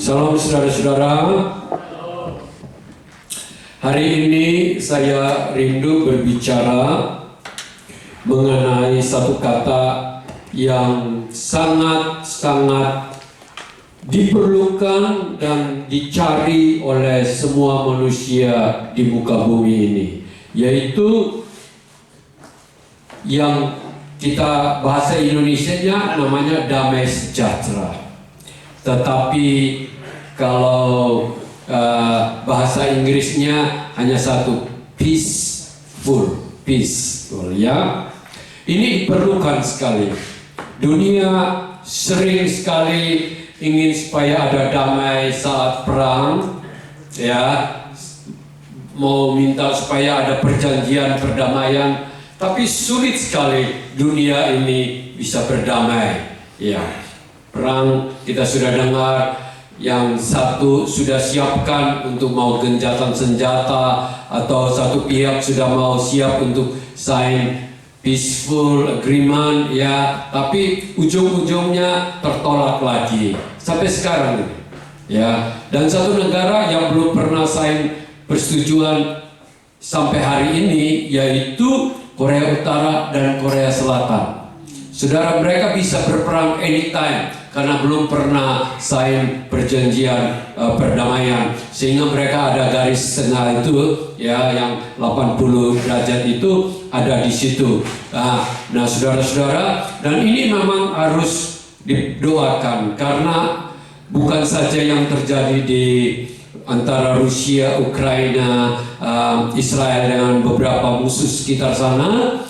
Salam saudara-saudara. Hari ini saya rindu berbicara mengenai satu kata yang sangat-sangat diperlukan dan dicari oleh semua manusia di muka bumi ini, yaitu yang kita bahasa Indonesianya namanya damai sejahtera. Tetapi kalau bahasa Inggrisnya hanya satu, peaceful ya. Ini diperlukan sekali. Dunia sering sekali ingin supaya ada damai saat perang, ya, mau minta supaya ada perjanjian perdamaian, tapi sulit sekali dunia ini bisa berdamai, ya. Perang kita sudah dengar, yang satu sudah siapkan untuk mau gencatan senjata, atau satu pihak sudah mau siap untuk sign peaceful agreement, ya, tapi ujung-ujungnya tertolak lagi sampai sekarang, ya. Dan satu negara yang belum pernah sign persetujuan sampai hari ini, yaitu Korea Utara dan Korea Selatan. Saudara, mereka bisa berperang anytime karena belum pernah sign perjanjian perdamaian, sehingga mereka ada garis tengah itu, ya, yang 80 derajat itu ada di situ. Nah, saudara-saudara, dan ini memang harus didoakan, karena bukan saja yang terjadi di antara Rusia, Ukraina, Israel dengan beberapa musuh sekitar sana.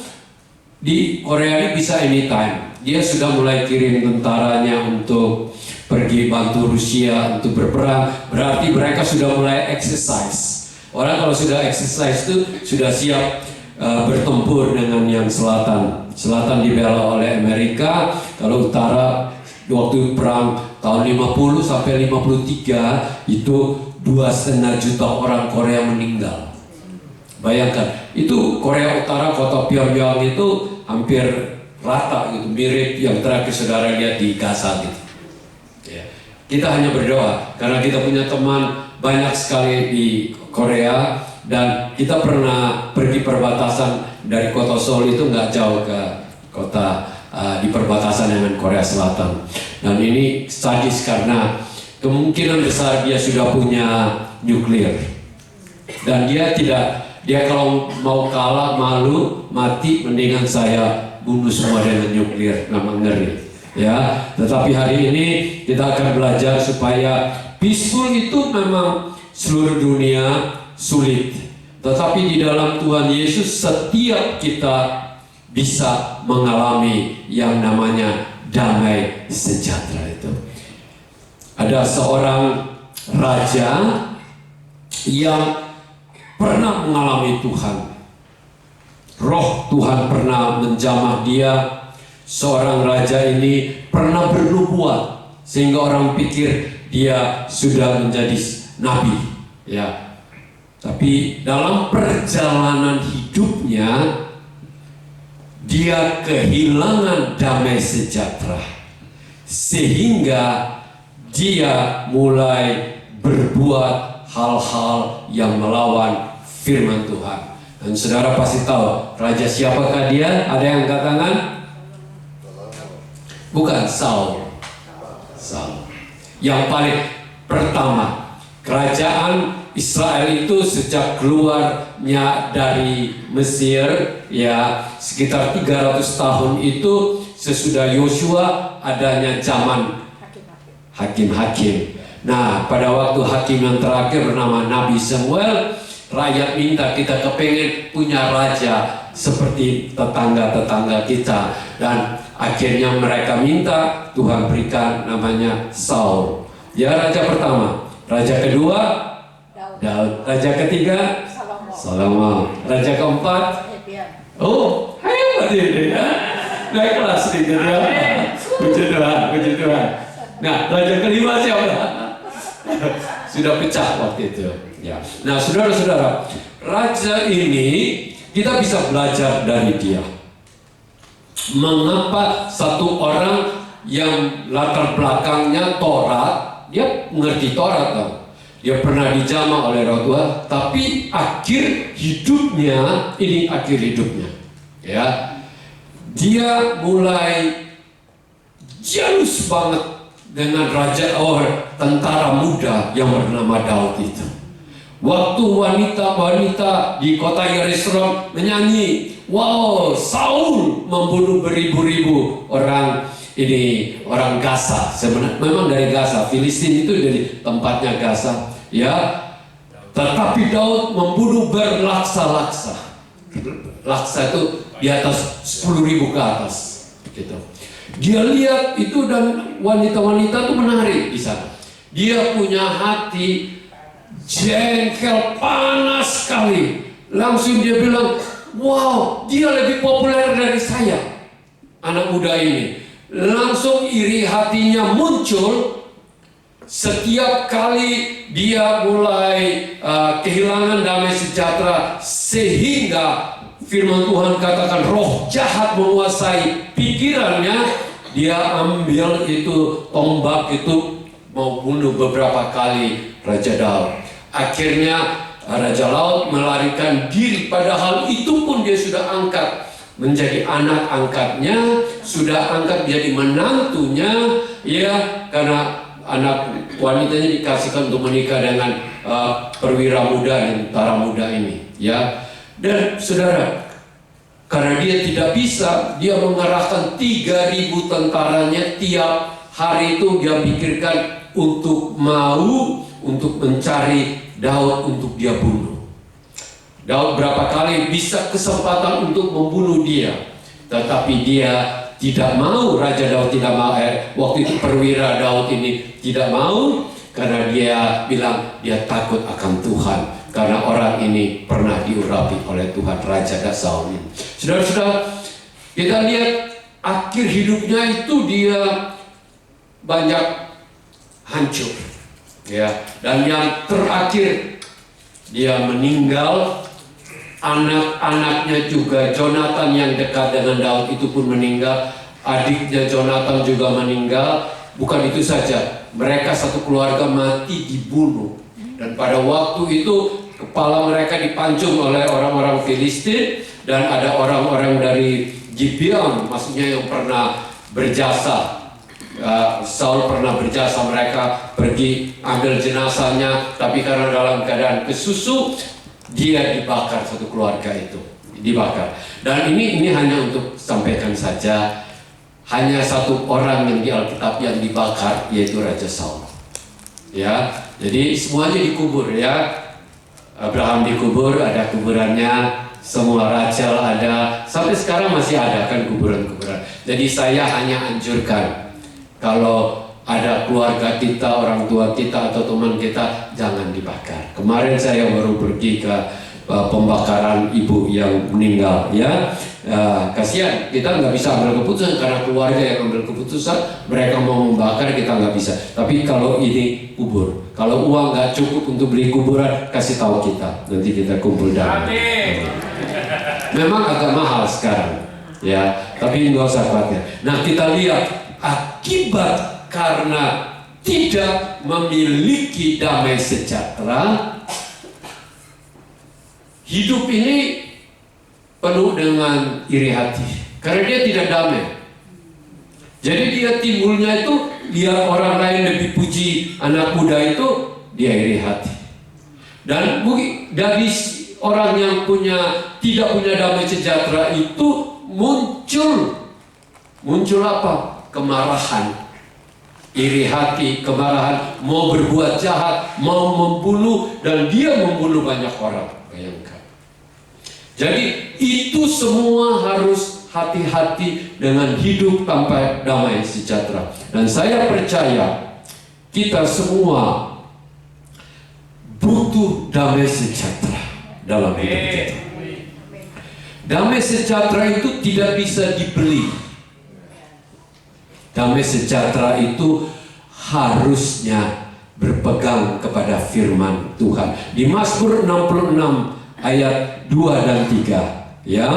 Di Korea ini bisa anytime. Dia sudah mulai kirim tentaranya untuk pergi bantu Rusia untuk berperang. Berarti mereka sudah mulai exercise. Orang kalau sudah exercise itu sudah siap bertempur dengan yang selatan. Selatan dibela oleh Amerika. Kalau utara waktu perang tahun 50 sampai 53 itu 2,5 juta orang Korea meninggal. Bayangkan, itu Korea Utara, kota Pyongyang itu hampir rata gitu, mirip yang terakhir saudara lihat di Gaza gitu. Ya. Kita hanya berdoa karena kita punya teman banyak sekali di Korea, dan kita pernah pergi perbatasan dari kota Seoul itu nggak jauh ke kota di perbatasan dengan Korea Selatan. Dan ini sadis karena kemungkinan besar dia sudah punya nuklir, dan dia kalau mau kalah, malu, mati, mendingan saya bunuh semua dengan nuklir, nama ngeri, ya. Tetapi hari ini kita akan belajar supaya peaceful itu memang seluruh dunia sulit, tetapi di dalam Tuhan Yesus setiap kita bisa mengalami yang namanya damai sejahtera itu. Ada seorang raja yang pernah mengalami Tuhan. Roh Tuhan pernah menjamah dia. Seorang raja ini pernah bernubuat sehingga orang pikir dia sudah menjadi nabi, ya. Tapi dalam perjalanan hidupnya dia kehilangan damai sejahtera, sehingga dia mulai berbuat hal-hal yang melawan firman Tuhan. Dan saudara pasti tahu raja siapakah dia? Ada yang angkat tangan? Bukan, Saul. Yang paling pertama, kerajaan Israel itu sejak keluarnya dari Mesir, ya, sekitar 300 tahun itu sesudah Yosua adanya zaman hakim-hakim. Nah, pada waktu hakim yang terakhir bernama Nabi Samuel, rakyat minta, kita kepengen punya raja seperti tetangga-tetangga kita. Dan akhirnya mereka minta, Tuhan berikan namanya Saul. Ya, raja pertama. Raja kedua, Daud. Raja ketiga, Salomo. Raja keempat, oh, hebat ini ya. Naik kelas sedikit ya. Puji Tuhan. Nah, raja kelima siapa? Sudah pecah waktu itu. Ya. Nah, saudara-saudara, raja ini kita bisa belajar dari dia. Mengapa satu orang yang latar belakangnya Taurat, dia mengerti Taurat tahu. Dia pernah dijamah oleh orang tua, tapi akhir hidupnya, ini akhir hidupnya, ya, dia mulai jealous banget dengan tentara muda yang bernama Daud itu. Waktu wanita-wanita di kota Yerusalem menyanyi, wow, Saul membunuh beribu-ribu orang Gaza. Sebenarnya memang dari Gaza, Filistin itu dari tempatnya Gaza, ya. Tetapi Daud membunuh berlaksa-laksa. Laksa itu di atas 10.000 ke atas, gitu. Dia lihat itu dan wanita-wanita itu menarik di sana. Dia punya hati jengkel, panas sekali. Langsung dia bilang, wow, dia lebih populer dari saya, anak muda ini. Langsung iri hatinya muncul. Setiap kali dia mulai kehilangan damai sejahtera, sehingga firman Tuhan katakan roh jahat menguasai pikirannya, dia ambil itu tombak itu mau bunuh beberapa kali Raja Daud. Akhirnya Raja Daud melarikan diri, padahal itu pun dia sudah angkat menjadi anak angkatnya, sudah angkat menjadi menantunya, ya, karena anak wanitanya dikasihkan untuk menikah dengan perwira muda dan tentara muda ini, ya. Dan saudara, karena dia tidak bisa, dia mengerahkan 3.000 tentaranya tiap hari itu dia pikirkan untuk mencari Daud untuk dia bunuh. Daud berapa kali bisa kesempatan untuk membunuh dia, tetapi dia tidak mau. Raja Daud tidak mau. Waktu itu perwira Daud ini tidak mau, karena dia bilang dia takut akan Tuhan, karena orang ini pernah diurapi oleh Tuhan, Raja Saul ini. Saudara-saudara, kita lihat akhir hidupnya itu dia banyak hancur, ya. Dan yang terakhir dia meninggal. Anak-anaknya juga, Jonathan yang dekat dengan Daud itu pun meninggal. Adiknya Jonathan juga meninggal. Bukan itu saja, mereka satu keluarga mati dibunuh. Dan pada waktu itu kepala mereka dipancung oleh orang-orang Filistin. Dan ada orang-orang dari Gibeon, maksudnya yang pernah berjasa. Saul pernah berjasa, mereka pergi ambil jenazahnya, tapi karena dalam keadaan kesusu, dia dibakar, satu keluarga itu dibakar. Dan ini hanya untuk sampaikan saja, hanya satu orang yang di Alkitab yang dibakar, yaitu Raja Saul, ya. Jadi semuanya dikubur, ya. Abraham dikubur, ada kuburannya. Semua raja ada, sampai sekarang masih ada kan kuburan-kuburan. Jadi saya hanya anjurkan, kalau ada keluarga kita, orang tua kita atau teman kita, jangan dibakar. Kemarin saya baru pergi ke pembakaran ibu yang meninggal, ya. Kasihan, kita nggak bisa ambil keputusan karena keluarga yang ambil keputusan. Mereka mau membakar, kita nggak bisa. Tapi kalau ini kubur, kalau uang nggak cukup untuk beli kuburan, kasih tahu kita, nanti kita kumpul dana. Memang agak mahal sekarang, ya, tapi nggak usah khawatir. Nah, kita lihat akibat karena tidak memiliki damai sejahtera, hidup ini penuh dengan iri hati, karena dia tidak damai. Jadi dia timbulnya itu, lihat orang lain lebih puji anak muda itu, dia iri hati. Dan mungkin dari orang yang tidak punya damai sejahtera itu muncul apa? Kemarahan, iri hati, kemarahan, mau berbuat jahat, mau membunuh, dan dia membunuh banyak orang. Bayangkan. Jadi itu semua harus hati-hati dengan hidup tanpa damai sejahtera. Dan saya percaya kita semua butuh damai sejahtera dalam hidup kita. Damai sejahtera itu tidak bisa dibeli. Damai sejahtera itu harusnya berpegang kepada firman Tuhan. Di Mazmur 66 ayat 2 dan 3, ya.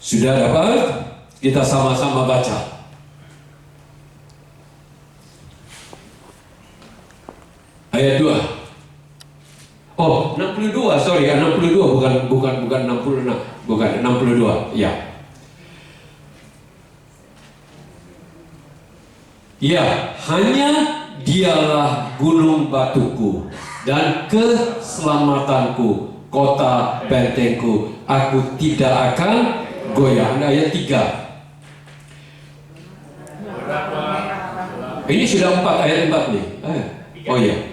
Sudah dapat? Kita sama-sama baca. Ayat 2. Oh, 62, sorry, 62 bukan 66, bukan 62, ya. Ya, hanya dialah gunung batuku dan keselamatanku, kota bentengku, aku tidak akan goyah. Ayat 3. Ini sudah 4, ayat 4 nih. Oh iya.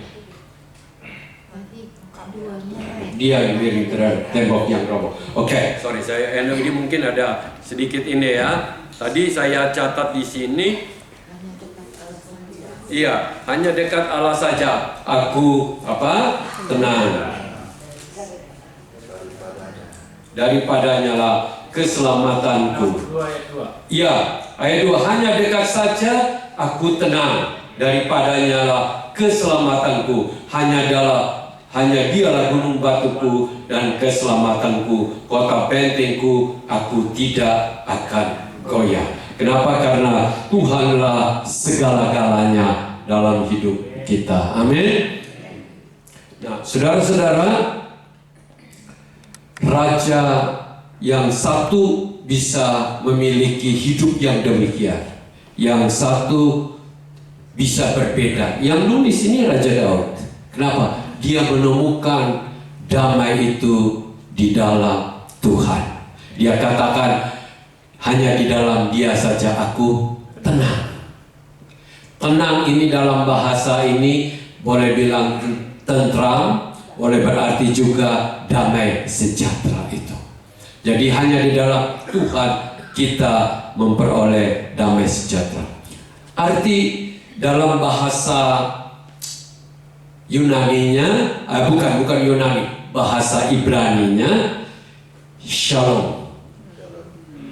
Dia yang miring terhadap tembok yang roboh. Oke, sorry, saya ini mungkin ada sedikit ini ya. Tadi saya catat di sini. Iya, hanya dekat Allah saja aku tenang. Daripadanya lah keselamatanku. Iya, ayat 2, hanya dekat saja aku tenang. Daripadanya lah keselamatanku. Hanya dialah gunung batuku dan keselamatanku, kota bentengku, aku tidak akan goyah. Kenapa? Karena Tuhanlah segala-galanya dalam hidup kita. Amin. Nah, saudara-saudara, raja yang satu bisa memiliki hidup yang demikian, yang satu bisa berbeda. Yang nulis ini Raja Daud. Kenapa? Dia menemukan damai itu di dalam Tuhan. Dia katakan, hanya di dalam Dia saja aku tenang. Tenang ini dalam bahasa ini boleh bilang tentram, boleh berarti juga damai sejahtera itu. Jadi hanya di dalam Tuhan kita memperoleh damai sejahtera. Arti dalam bahasa Yunaninya, bukan Yunani, bahasa Ibraninya Shalom.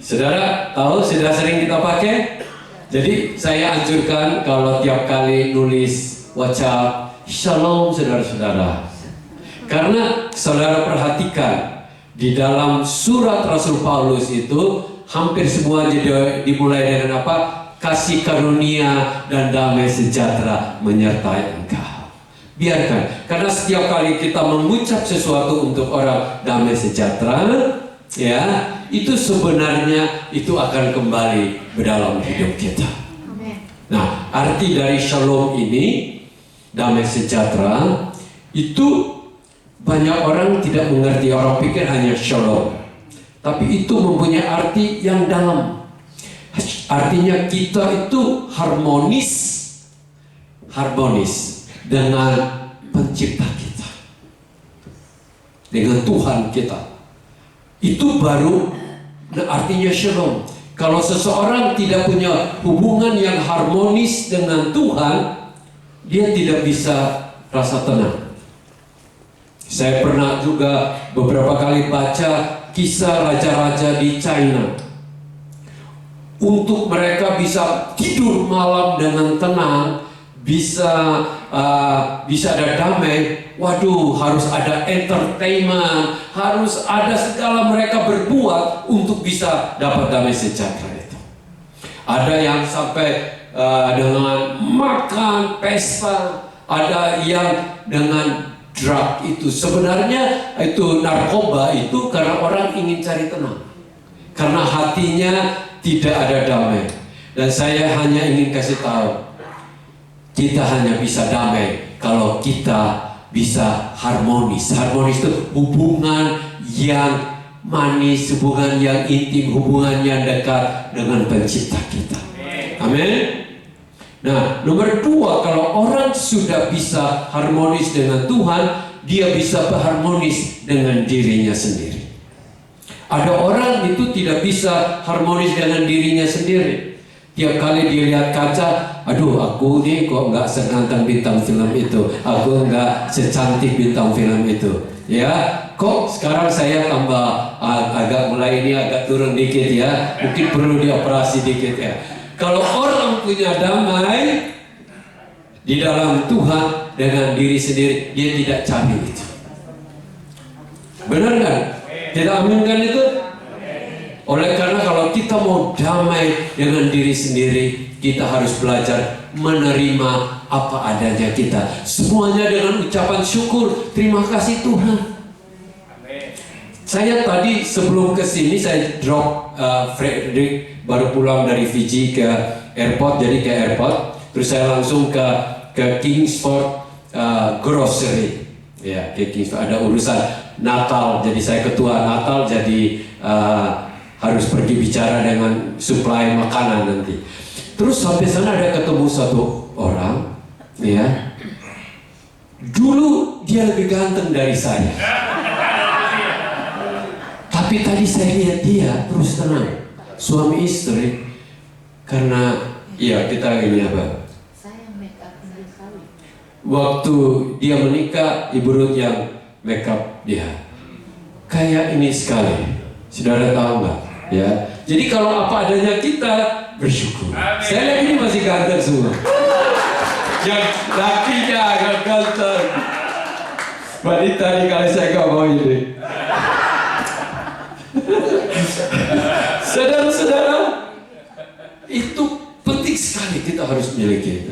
Saudara tahu, sudah sering kita pakai. Jadi saya anjurkan kalau tiap kali nulis WhatsApp Shalom saudara-saudara. Karena saudara perhatikan di dalam surat Rasul Paulus itu hampir semua dimulai dengan apa? Kasih karunia dan damai sejahtera menyertai engkau. Biarkan, karena setiap kali kita mengucap sesuatu untuk orang damai sejahtera, ya, itu sebenarnya itu akan kembali ke dalam hidup kita. Nah, arti dari shalom ini, damai sejahtera, itu banyak orang tidak mengerti. Orang pikir hanya shalom, tapi itu mempunyai arti yang dalam. Artinya kita itu harmonis dengan pencipta kita, dengan Tuhan kita. Itu baru artinya shalom. Kalau seseorang tidak punya hubungan yang harmonis dengan Tuhan, dia tidak bisa rasa tenang. Saya pernah juga beberapa kali baca kisah raja-raja di China. Untuk mereka bisa tidur malam dengan tenang, bisa ada damai. Waduh, harus ada entertainment, harus ada segala mereka berbuat untuk bisa dapat damai sejahtera itu. Ada yang sampai dengan makan pesta, ada yang dengan drug itu. Sebenarnya itu narkoba itu karena orang ingin cari tenang, karena hatinya tidak ada damai. Dan saya hanya ingin kasih tahu, kita hanya bisa damai kalau kita bisa harmonis. Harmonis itu hubungan yang manis, hubungan yang intim, hubungan yang dekat dengan pencipta kita. Amin. Nah, nomor 2, kalau orang sudah bisa harmonis dengan Tuhan, dia bisa berharmonis dengan dirinya sendiri. Ada orang itu tidak bisa harmonis dengan dirinya sendiri. Tiap kali dilihat kaca, aduh, aku nih kok nggak seganteng bintang film itu, aku nggak secantik bintang film itu, ya. Kok sekarang saya tambah mulai turun dikit ya, mungkin perlu dioperasi dikit ya. Kalau orang punya damai di dalam Tuhan dengan diri sendiri, dia tidak cari itu. Benar kan? Tidak aminkan itu? Oleh karena kalau kita mau damai dengan diri sendiri, kita harus belajar menerima apa adanya kita. Semuanya dengan ucapan syukur, terima kasih Tuhan. Saya tadi sebelum kesini saya drop Frederick baru pulang dari Fiji ke airport, terus saya langsung ke Kingsford Grocery. Ya, ke Kingsford ada urusan Natal, jadi saya ketua Natal, jadi harus pergi bicara dengan suplai makanan nanti. Terus sampai sana ada ketemu satu orang, ya. Dulu dia lebih ganteng dari saya. Tapi tadi saya lihat dia terus tenang, suami istri, karena ya kita ini apa? Saya make up sekali. Waktu dia menikah, Ibu Ruth yang make up dia. Kayak ini sekali, saudara tahu nggak? Ya, jadi kalau apa adanya kita bersyukur. Saya lihat ini masih ganteng semua. Yang lakinya agak ganteng. Wanita nih kali saya nggak mau ini. Saudara-saudara, itu penting sekali kita harus miliki.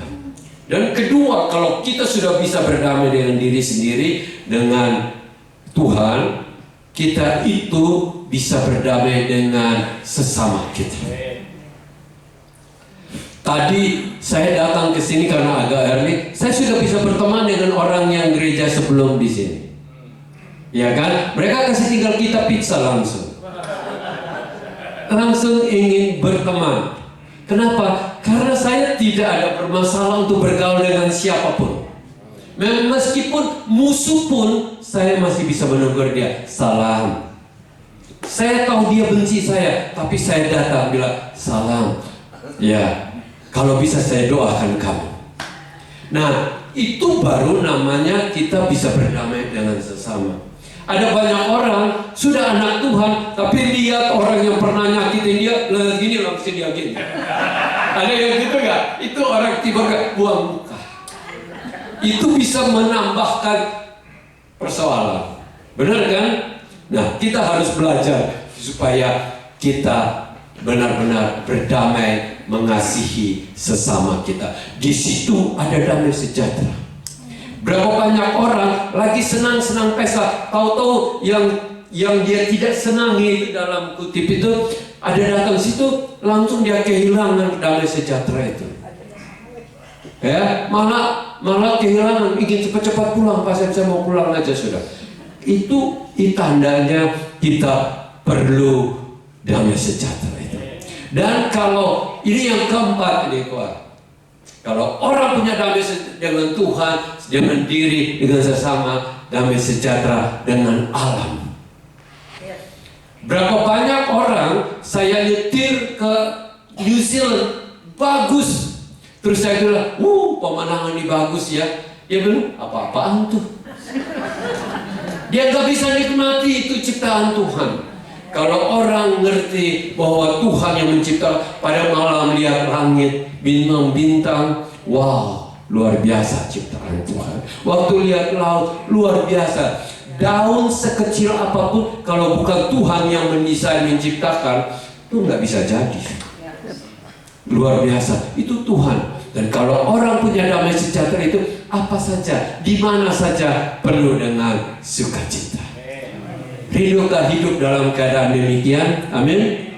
Dan kedua, kalau kita sudah bisa berdamai dengan diri sendiri, dengan Tuhan, kita itu bisa berdamai dengan sesama kita. Tadi saya datang ke sini karena agak early, saya sudah bisa berteman dengan orang yang gereja sebelum di sini. Ya kan? Mereka kasih tinggal kita pizza langsung. Langsung ingin berteman. Kenapa? Karena saya tidak ada bermasalah untuk bergaul dengan siapapun. Meskipun musuh pun, saya masih bisa menegur dia, salam. Saya tahu dia benci saya, tapi saya datang bilang, salam. Ya, kalau bisa saya doakan kamu. Nah, itu baru namanya kita bisa berdamai dengan sesama. Ada banyak orang sudah anak Tuhan, tapi lihat orang yang pernah nyakitin dia, gini langsung dia gini. Ada yang gitu nggak? Itu orang tiba-tiba buang muka. Itu bisa menambahkan persoalan. Benar kan? Nah, kita harus belajar supaya kita benar-benar berdamai, mengasihi sesama kita. Di situ ada damai sejahtera. Berapa banyak orang lagi senang-senang pesta, tahu-tahu yang dia tidak senangi itu dalam kutip itu ada datang situ, langsung dia kehilangan damai sejahtera itu. Ya, malah kehilangan, ingin cepat-cepat pulang, pas saya mau pulang aja sudah. Itu tandanya kita perlu damai sejahtera itu. Dan kalau ini yang keempat ini kuat. Kalau orang punya damai dengan Tuhan, dengan diri, dengan sesama, damai sejahtera dengan alam. Berapa banyak orang saya nyetir ke New Zealand, bagus. Terus saya bilang, pemandangan ini bagus ya. Dia bilang, apa-apaan tuh? Dia nggak bisa nikmati itu ciptaan Tuhan. Kalau orang ngerti bahwa Tuhan yang mencipta, pada malam lihat langit, bintang-bintang, wow, luar biasa ciptaan Tuhan. Waktu lihat laut, luar biasa. Daun sekecil apapun, kalau bukan Tuhan yang mendesain, menciptakan, itu nggak bisa jadi. Luar biasa, itu Tuhan. Dan kalau orang punya damai sejahtera itu, apa saja, di mana saja penuh dengan sukacita. Ridukah hidup dalam keadaan demikian? Amin.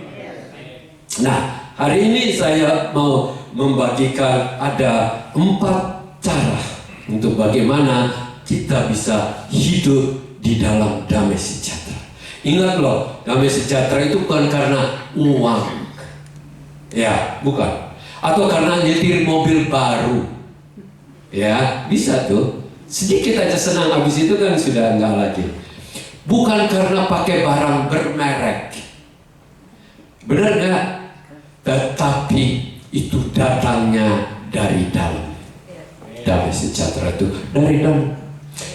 Nah, hari ini saya mau membagikan ada 4 cara untuk bagaimana kita bisa hidup di dalam damai sejahtera. Ingat loh, damai sejahtera itu bukan karena uang. Ya, bukan. Atau karena nyetir mobil baru. Ya, bisa tuh. Sedikit aja senang, habis itu kan sudah enggak lagi. Bukan karena pakai barang bermerek. Benar nggak? Tetapi itu datangnya dari dalam. Damai sejahtera itu dari dalam.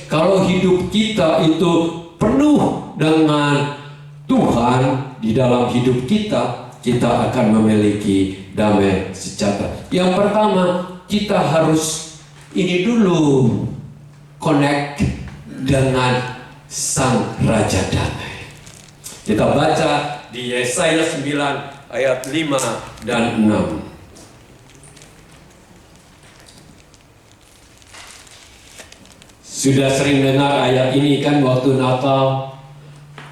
Kalau hidup kita itu penuh dengan Tuhan di dalam hidup kita, kita akan memiliki damai sejahtera. Yang pertama, kita harus ini dulu, connect dengan Sang Raja Damai. Kita baca di Yesaya 9 ayat 5 dan 6. Sudah sering dengar ayat ini kan waktu Natal,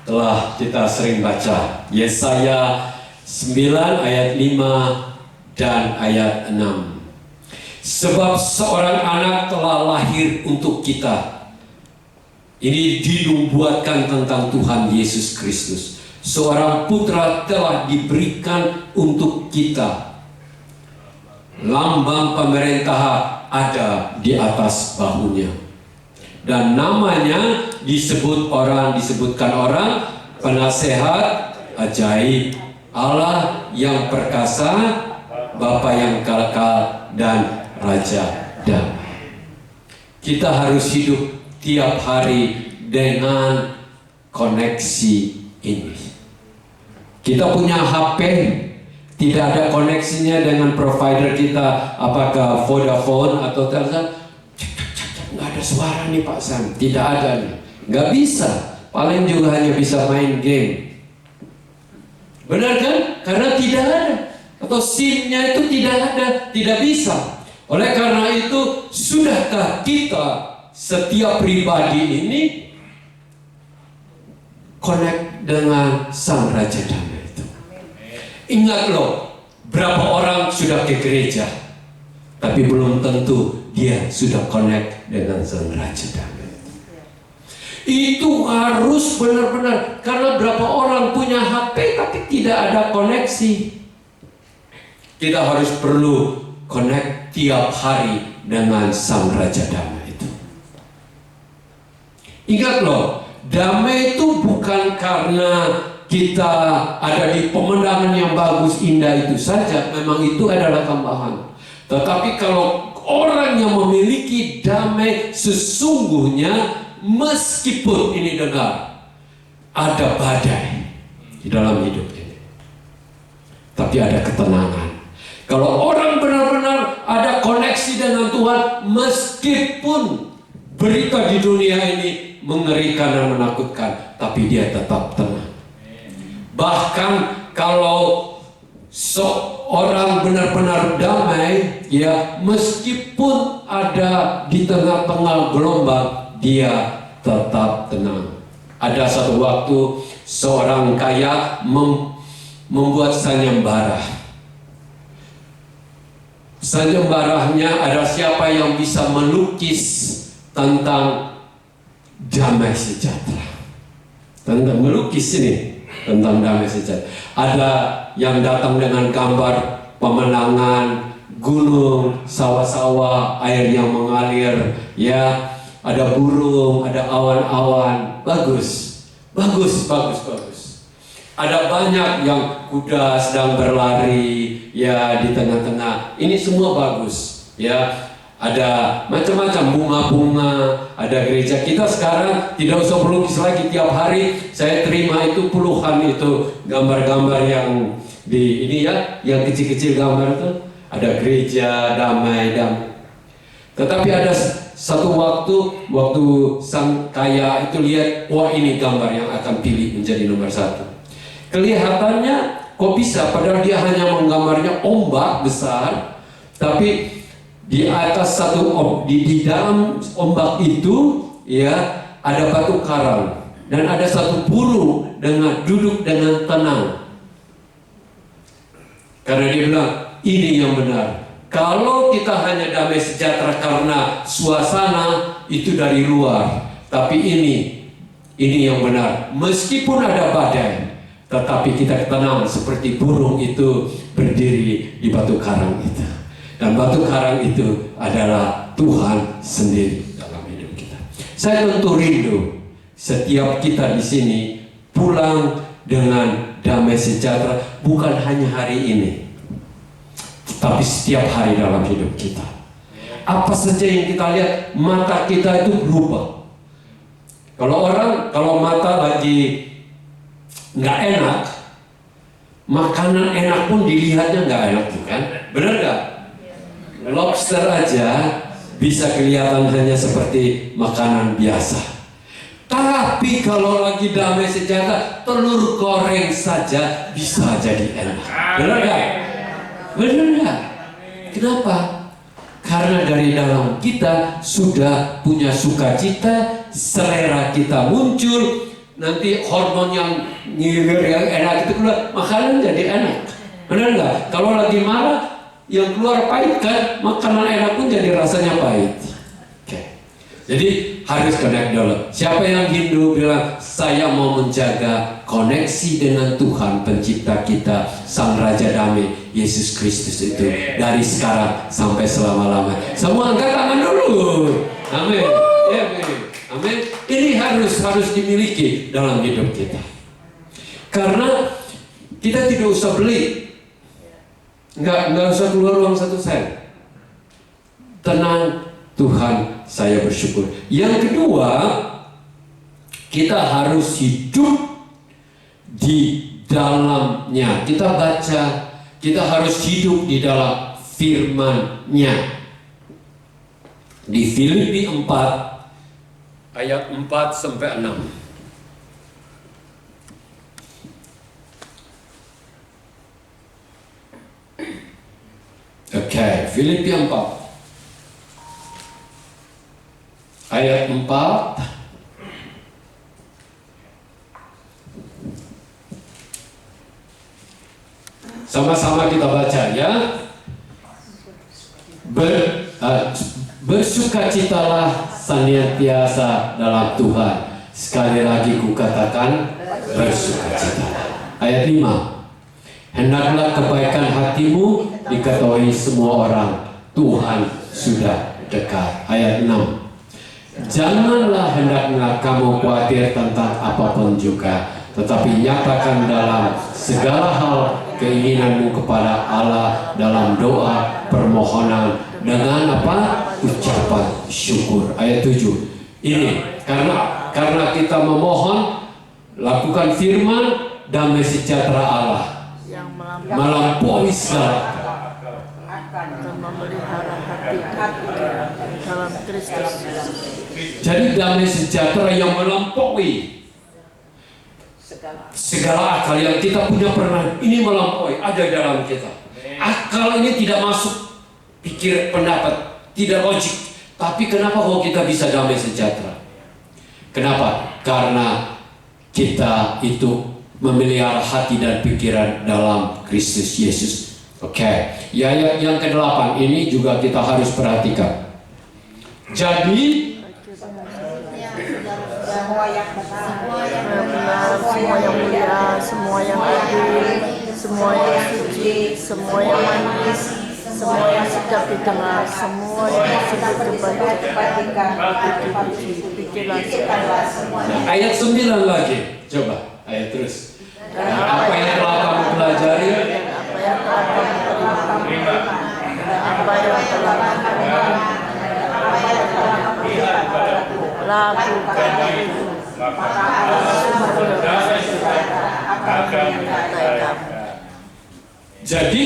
telah kita sering baca Yesaya 9 ayat 5 dan ayat 6. Sebab seorang anak telah lahir untuk kita. Ini dinubuatkan tentang Tuhan Yesus Kristus. Seorang putra telah diberikan untuk kita. Lambang pemerintahan ada di atas bahunya. Dan namanya disebutkan orang penasehat, ajaib, Allah yang perkasa, Bapa yang kekal, dan Raja damai. Kita harus hidup tiap hari dengan koneksi ini. Kita punya HP, tidak ada koneksinya dengan provider kita, apakah Vodafone atau Telkomsel, nggak ada suara nih Pak Sam, tidak ada nih, nggak bisa. Paling juga hanya bisa main game. Benar kan? Karena tidak ada, atau SIM-nya itu tidak ada, tidak bisa. Oleh karena itu, sudahkah kita setiap pribadi ini connect dengan Sang Raja Damai itu? Ingat loh, berapa orang sudah ke gereja, tapi belum tentu dia sudah connect dengan Sang Raja Damai. Itu harus benar-benar, karena berapa orang punya HP tapi tidak ada koneksi. Kita harus perlu connect tiap hari dengan Sang Raja Damai itu. Ingat loh, damai itu bukan karena kita ada di pemandangan yang bagus, indah itu saja. Memang itu adalah tambahan. Tetapi kalau orang yang memiliki damai sesungguhnya, meskipun ini dengar ada badai di dalam hidup ini, tapi ada ketenangan. Kalau orang benar-benar ada koneksi dengan Tuhan, meskipun berita di dunia ini mengerikan dan menakutkan, tapi dia tetap tenang. Bahkan kalau seorang benar-benar damai, ya meskipun ada di tengah-tengah gelombang, dia tetap tenang. Ada satu waktu seorang kaya membuat sayembara. Sayembaranya ada siapa yang bisa melukis tentang damai sejahtera. Tentang melukis ini tentang damai sejahtera. Ada yang datang dengan gambar pemandangan gunung, sawah-sawah, air yang mengalir, ya, ada burung, ada awan-awan. Bagus. Ada banyak yang kuda sedang berlari, ya, di tengah-tengah. Ini semua bagus, ya. Ada macam-macam bunga-bunga, ada gereja. Kita sekarang tidak usah melukis lagi tiap hari. Saya terima itu puluhan itu gambar-gambar yang di ini, ya, yang kecil-kecil gambar itu. Ada gereja damai. Tetapi ada satu waktu sang kaya itu lihat, wah ini gambar yang akan pilih menjadi nomor 1. Kelihatannya kok bisa, padahal dia hanya menggambarnya ombak besar, tapi di atas di dalam ombak itu, ya, ada batu karang dan ada satu burung duduk dengan tenang. Karena dia bilang, ini yang benar. Kalau kita hanya damai sejahtera karena suasana itu dari luar, tapi ini yang benar. Meskipun ada badai, tetapi kita tenang seperti burung itu berdiri di batu karang itu. Dan batu karang itu adalah Tuhan sendiri dalam hidup kita. Saya tentu rindu setiap kita di sini pulang dengan damai sejahtera, bukan hanya hari ini, tapi setiap hari dalam hidup kita. Apa saja yang kita lihat, mata kita itu berubah. Kalau mata lagi nggak enak, makanan enak pun dilihatnya nggak enak, bukan? Benar nggak? Lobster aja bisa kelihatan hanya seperti makanan biasa. Tapi kalau lagi damai sejahtera, telur goreng saja bisa jadi enak. Benar nggak? Benar nggak? Kenapa? Karena dari dalam kita sudah punya sukacita, selera kita muncul, nanti hormon yang ngiler yang enak itu keluar, makanan jadi enak. Benar nggak? Kalau lagi marah, yang keluar pahit kan, makanan enak pun jadi rasanya pahit. Jadi harus connect dulu. Siapa yang Hindu bilang saya mau menjaga koneksi dengan Tuhan pencipta kita, Sang Raja Damai, Yesus Kristus itu dari sekarang sampai selama-lamanya. Semua angkat tangan dulu. Amin. Amin. Ini harus dimiliki dalam hidup kita. Karena kita tidak usah beli. Enggak usah keluar uang 1 sen. Tenang, Tuhan, saya bersyukur. Yang kedua, kita harus hidup di dalamnya. Kita baca, kita harus hidup di dalam firman-Nya. Di Filipi 4 ayat 4 sampai 6. Oke, Filipi 4 ayat 4. Sama-sama kita baca ya. Bersukacitalah senantiasa dalam Tuhan. Sekali lagi kukatakan bersukacita. Ayat 5. Hendaklah kebaikan hatimu diketahui semua orang. Tuhan sudah dekat. Ayat 6. Janganlah hendaknya kamu khawatir tentang apapun juga, tetapi nyatakan dalam segala hal keinginanmu kepada Allah dalam doa permohonan dengan apa? Ucapan syukur. Ayat 7. Ini karena kita memohon, lakukan firman, damai sejahtera Allah yang melampaui segala dan memelihara hati dalam Kristus. Jadi damai sejahtera yang melampaui segala akal yang kita punya pernah, ini melampaui, ada dalam kita. Akal ini tidak masuk pikir, pendapat, tidak logik. Tapi kenapa kok kita bisa damai sejahtera? Kenapa? Karena kita itu memelihara hati dan pikiran dalam Kristus Yesus. Oke. Ya, yang ke-8 ini juga kita harus perhatikan. Jadi Semua yang benar, semua yang mulia, semua yang adil, semua yang suci, semua yang manis, semua yang sedap didengar, semua yang sedap dibaca, pikirlah semuanya. ayat 9 lagi. Coba, ayat terus. Dan apa yang telah kamu pelajari, Apa yang telah kamu terima, apa yang telah lakukan itu, jadi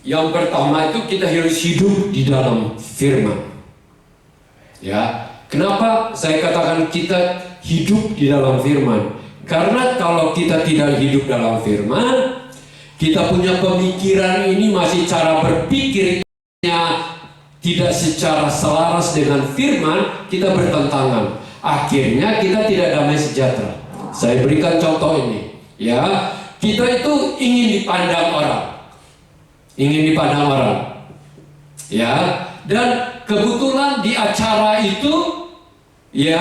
yang pertama itu kita harus hidup di dalam firman. Ya, kenapa saya katakan kita hidup di dalam firman? Karena kalau kita tidak hidup dalam firman, kita punya pemikiran ini masih cara berpikirnya tidak secara selaras dengan firman, kita bertentangan. Akhirnya kita tidak damai sejahtera. Saya berikan contoh ini, ya. Kita itu ingin dipandang orang, ya. Dan kebetulan di acara itu, ya,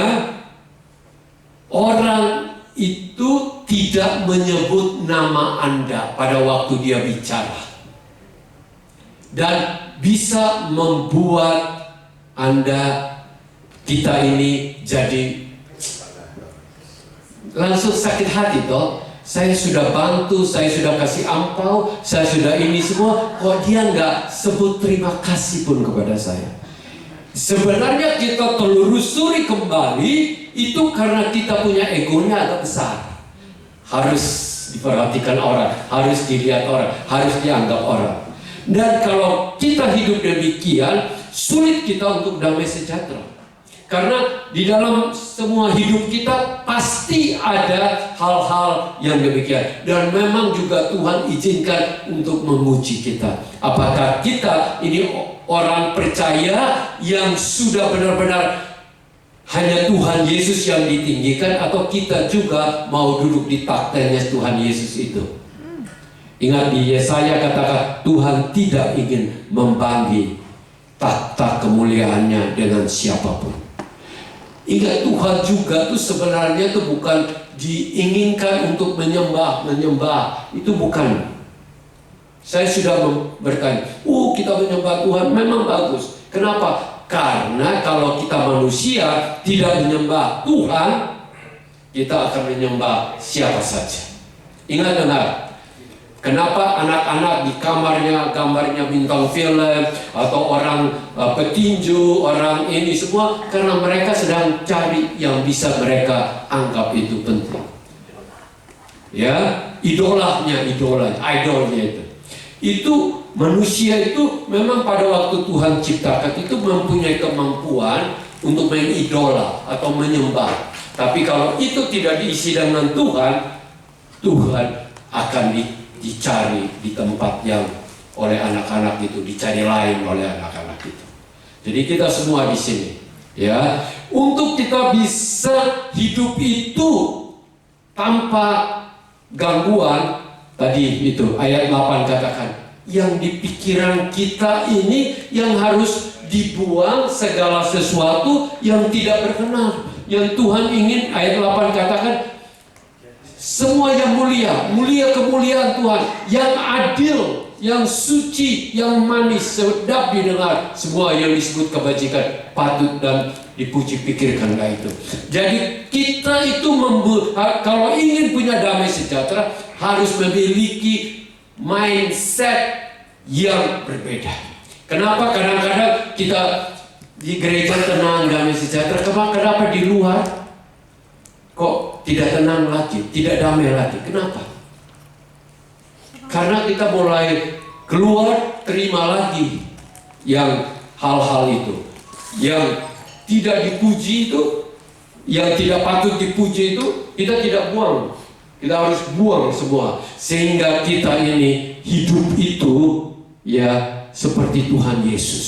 orang itu tidak menyebut nama Anda pada waktu dia bicara, dan bisa membuat kita ini jadi langsung sakit hati toh. Saya sudah bantu, saya sudah kasih ampau, saya sudah ini semua, kok dia nggak sebut terima kasih pun kepada saya. Sebenarnya kita telusuri kembali itu karena kita punya egonya agak besar. Harus diperhatikan orang, harus dilihat orang, harus dianggap orang. Dan kalau kita hidup demikian, sulit kita untuk damai sejahtera. Karena di dalam semua hidup kita pasti ada hal-hal yang demikian. Dan memang juga Tuhan izinkan untuk menguji kita. Apakah kita ini orang percaya yang sudah benar-benar hanya Tuhan Yesus yang ditinggikan, atau kita juga mau duduk di taktanya Tuhan Yesus itu. Ingat di Yesaya katakan Tuhan tidak ingin membagi takhta kemuliaannya dengan siapapun. Ingat Tuhan juga tuh sebenarnya itu bukan diinginkan untuk menyembah, itu bukan. Saya sudah bertanya, kita menyembah Tuhan memang bagus. Kenapa? Karena kalau kita manusia tidak menyembah Tuhan, kita akan menyembah siapa saja. Ingat dengar, kenapa anak-anak di kamarnya gambarnya bintang film atau orang petinju, orang ini semua? Karena mereka sedang cari yang bisa mereka anggap itu penting. Ya, idolnya itu. Itu manusia itu memang pada waktu Tuhan ciptakan itu mempunyai kemampuan untuk mengidola atau menyembah. Tapi kalau itu tidak diisi dengan Tuhan, Tuhan akan dicari di tempat yang oleh anak-anak itu, dicari lain oleh anak-anak itu. Jadi kita semua di sini, ya, untuk kita bisa hidup itu tanpa gangguan. Tadi itu ayat 8 katakan, yang di pikiran kita ini yang harus dibuang segala sesuatu yang tidak berkenan. Yang Tuhan ingin, ayat 8 katakan, semua yang mulia kemuliaan Tuhan, yang adil, yang suci, yang manis, sedap didengar, semua yang disebut kebajikan patut dan dipuji, pikirkanlah itu. Jadi kita itu kalau ingin punya damai sejahtera harus memiliki mindset yang berbeda. Kenapa kadang-kadang kita di gereja tenang, damai sejahtera, kenapa di luar kok tidak tenang lagi, tidak damai lagi? Kenapa? Karena kita mulai keluar, terima lagi yang hal-hal itu, yang tidak dipuji itu, yang tidak patut dipuji itu, kita tidak buang. Kita harus buang semua, sehingga kita ini hidup itu ya seperti Tuhan Yesus.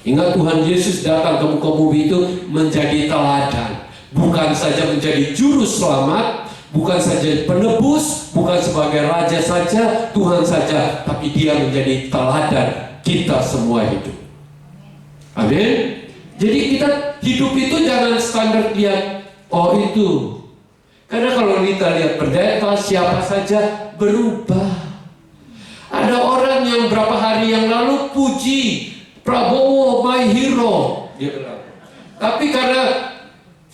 Ingat, Tuhan Yesus datang ke muka bumi itu menjadi teladan, bukan saja menjadi juru selamat, bukan saja penebus, bukan sebagai raja saja, Tuhan saja, tapi dia menjadi teladan kita semua hidup. Amin. Jadi kita hidup itu jangan standar lihat, itu. Karena kalau kita lihat pendeta siapa saja berubah. Ada orang yang berapa hari yang lalu puji Prabowo my hero, dia bilang. Tapi karena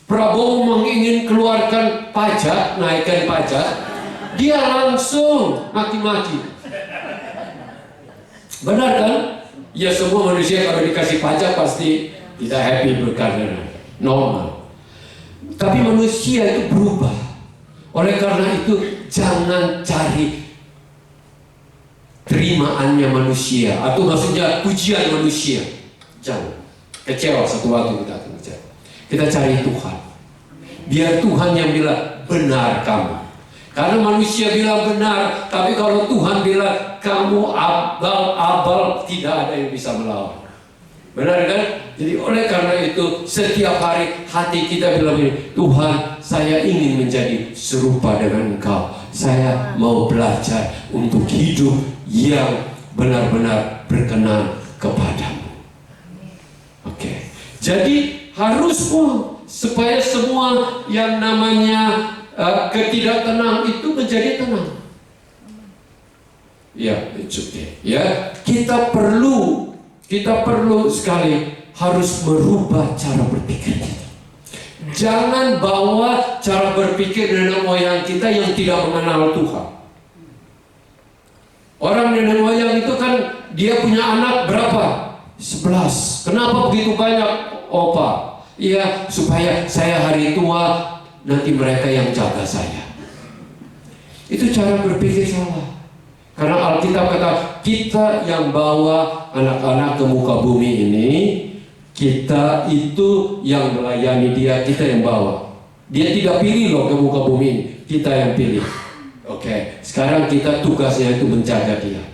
Prabowo ingin keluarkan pajak, naikkan pajak, dia langsung maki-maki. Benar kan? Ya, semua manusia kalau dikasih pajak pasti tidak happy, berkarya normal. Tapi manusia itu berubah. Oleh karena itu jangan cari terimaannya manusia, atau maksudnya pujian manusia. Jangan kecewa satu waktu kita akan kecewa. Kita cari Tuhan. Biar Tuhan yang bilang benar kamu. Karena manusia bilang benar, tapi kalau Tuhan bilang kamu abal, tidak ada yang bisa melawan. Benar kan? Jadi oleh karena itu setiap hari hati kita bilang ini, Tuhan, saya ingin menjadi serupa dengan Engkau. Saya mau belajar untuk hidup yang benar-benar berkenan kepadamu. Oke. Jadi harus supaya semua yang namanya ketidaktenang itu menjadi tenang. Ya, it's okay. Ya, kita perlu sekali harus merubah cara berpikir kita. Jangan bawa cara berpikir nenek moyang kita yang tidak mengenal Tuhan. Orang nenek moyang itu kan dia punya anak berapa? 11. Kenapa begitu banyak, Opa? Iya, supaya saya hari tua nanti mereka yang jaga saya. Itu cara berpikir salah. Karena Alkitab kata kita yang bawa anak-anak ke muka bumi ini Kita itu yang melayani dia, kita yang bawa. Dia tidak pilih loh ke muka bumi ini, kita yang pilih. Oke, sekarang kita tugasnya itu menjaga dia.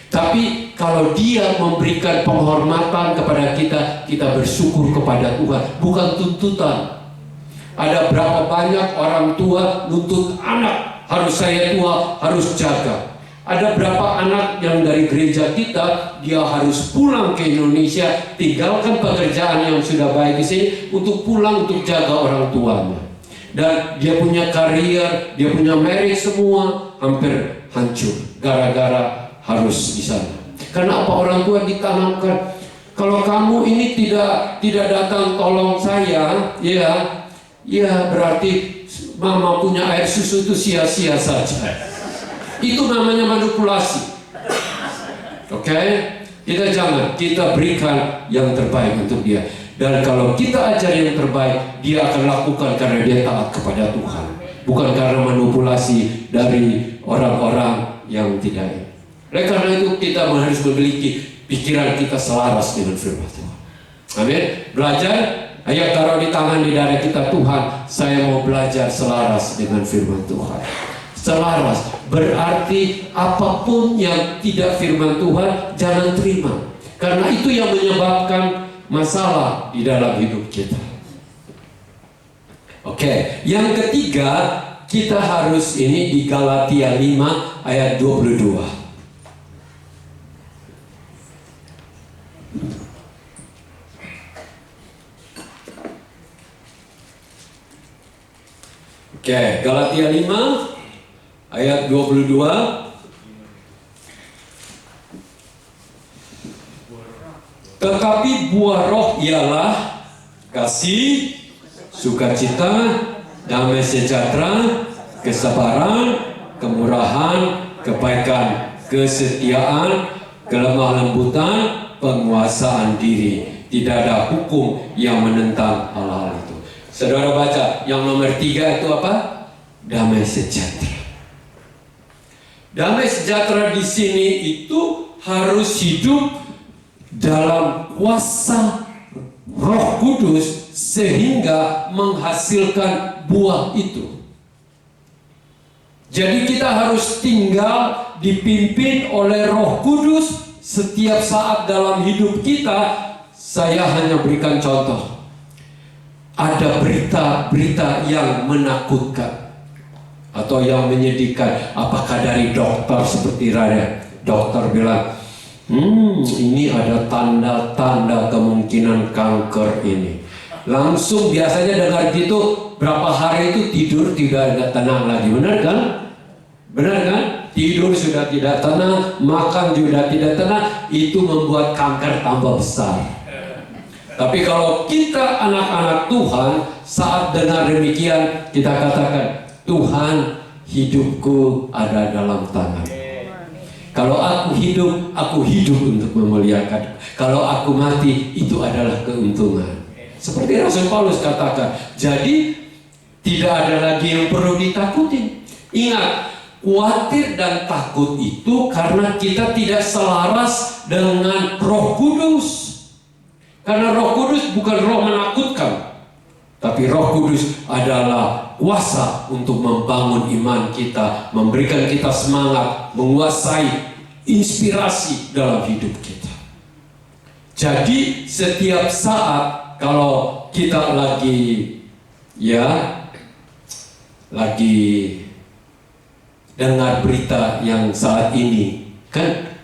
Tapi kalau dia memberikan penghormatan kepada kita, kita bersyukur kepada Tuhan, bukan tuntutan. Ada berapa banyak orang tua nuntut anak, harus saya tua, harus jaga. Ada berapa anak yang dari gereja kita, dia harus pulang ke Indonesia, tinggalkan pekerjaan yang sudah baik di sini untuk pulang untuk jaga orang tuanya. Dan dia punya karier, dia punya marriage, semua hampir hancur gara-gara harus di sana. Karena apa? Orang tua ditanamkan, kalau kamu ini tidak datang tolong saya, ya berarti mama punya air susu itu sia-sia saja. Itu namanya manipulasi. Oke? Kita jangan, kita berikan yang terbaik untuk dia. Dan kalau kita ajar yang terbaik, dia akan lakukan karena dia taat kepada Tuhan, bukan karena manipulasi dari orang-orang yang tidak. Oleh karena itu kita harus memiliki pikiran kita selaras dengan firman Tuhan. Amin. Belajar, ayo taruh di tangan di dada kita, Tuhan, saya mau belajar selaras dengan firman Tuhan. Selaras berarti apapun yang tidak firman Tuhan jangan terima, karena itu yang menyebabkan masalah di dalam hidup kita. Oke, yang ketiga kita harus ini di Galatia 5 ayat 22. Oke, Galatia 5 ayat 22. Tetapi buah roh ialah kasih, sukacita, damai sejahtera, kesabaran, kemurahan, kebaikan, kesetiaan, kelemah lembutan, penguasaan diri. Tidak ada hukum yang menentang hal-hal itu. Saudara baca yang nomor 3 itu apa? Damai sejahtera. Damai sejahtera di sini itu harus hidup dalam kuasa Roh Kudus sehingga menghasilkan buah itu. Jadi kita harus tinggal dipimpin oleh Roh Kudus setiap saat dalam hidup kita. Saya hanya berikan contoh. Ada berita-berita yang menakutkan atau yang menyedihkan. Apakah dari dokter seperti Raya? Dokter bilang, ini ada tanda-tanda kemungkinan kanker ini. Langsung biasanya dengar gitu, berapa hari itu tidur tidak ada tenang lagi. Benar kan? Benar kan? Tidur sudah tidak tenang, makan juga tidak tenang. Itu membuat kanker tambah besar. Tapi kalau kita anak-anak Tuhan, saat dengar demikian, kita katakan, Tuhan, hidupku ada dalam tangan. Kalau aku hidup untuk memuliakan. Kalau aku mati, itu adalah keuntungan. Seperti Rasul Paulus katakan, jadi tidak ada lagi yang perlu ditakuti. Ingat, khawatir dan takut itu karena kita tidak selaras dengan Roh Kudus. Karena Roh Kudus bukan roh menakutkan, tapi Roh Kudus adalah kuasa untuk membangun iman kita, memberikan kita semangat, menguasai inspirasi dalam hidup kita. Jadi setiap saat kalau kita lagi dengar berita yang saat ini, kan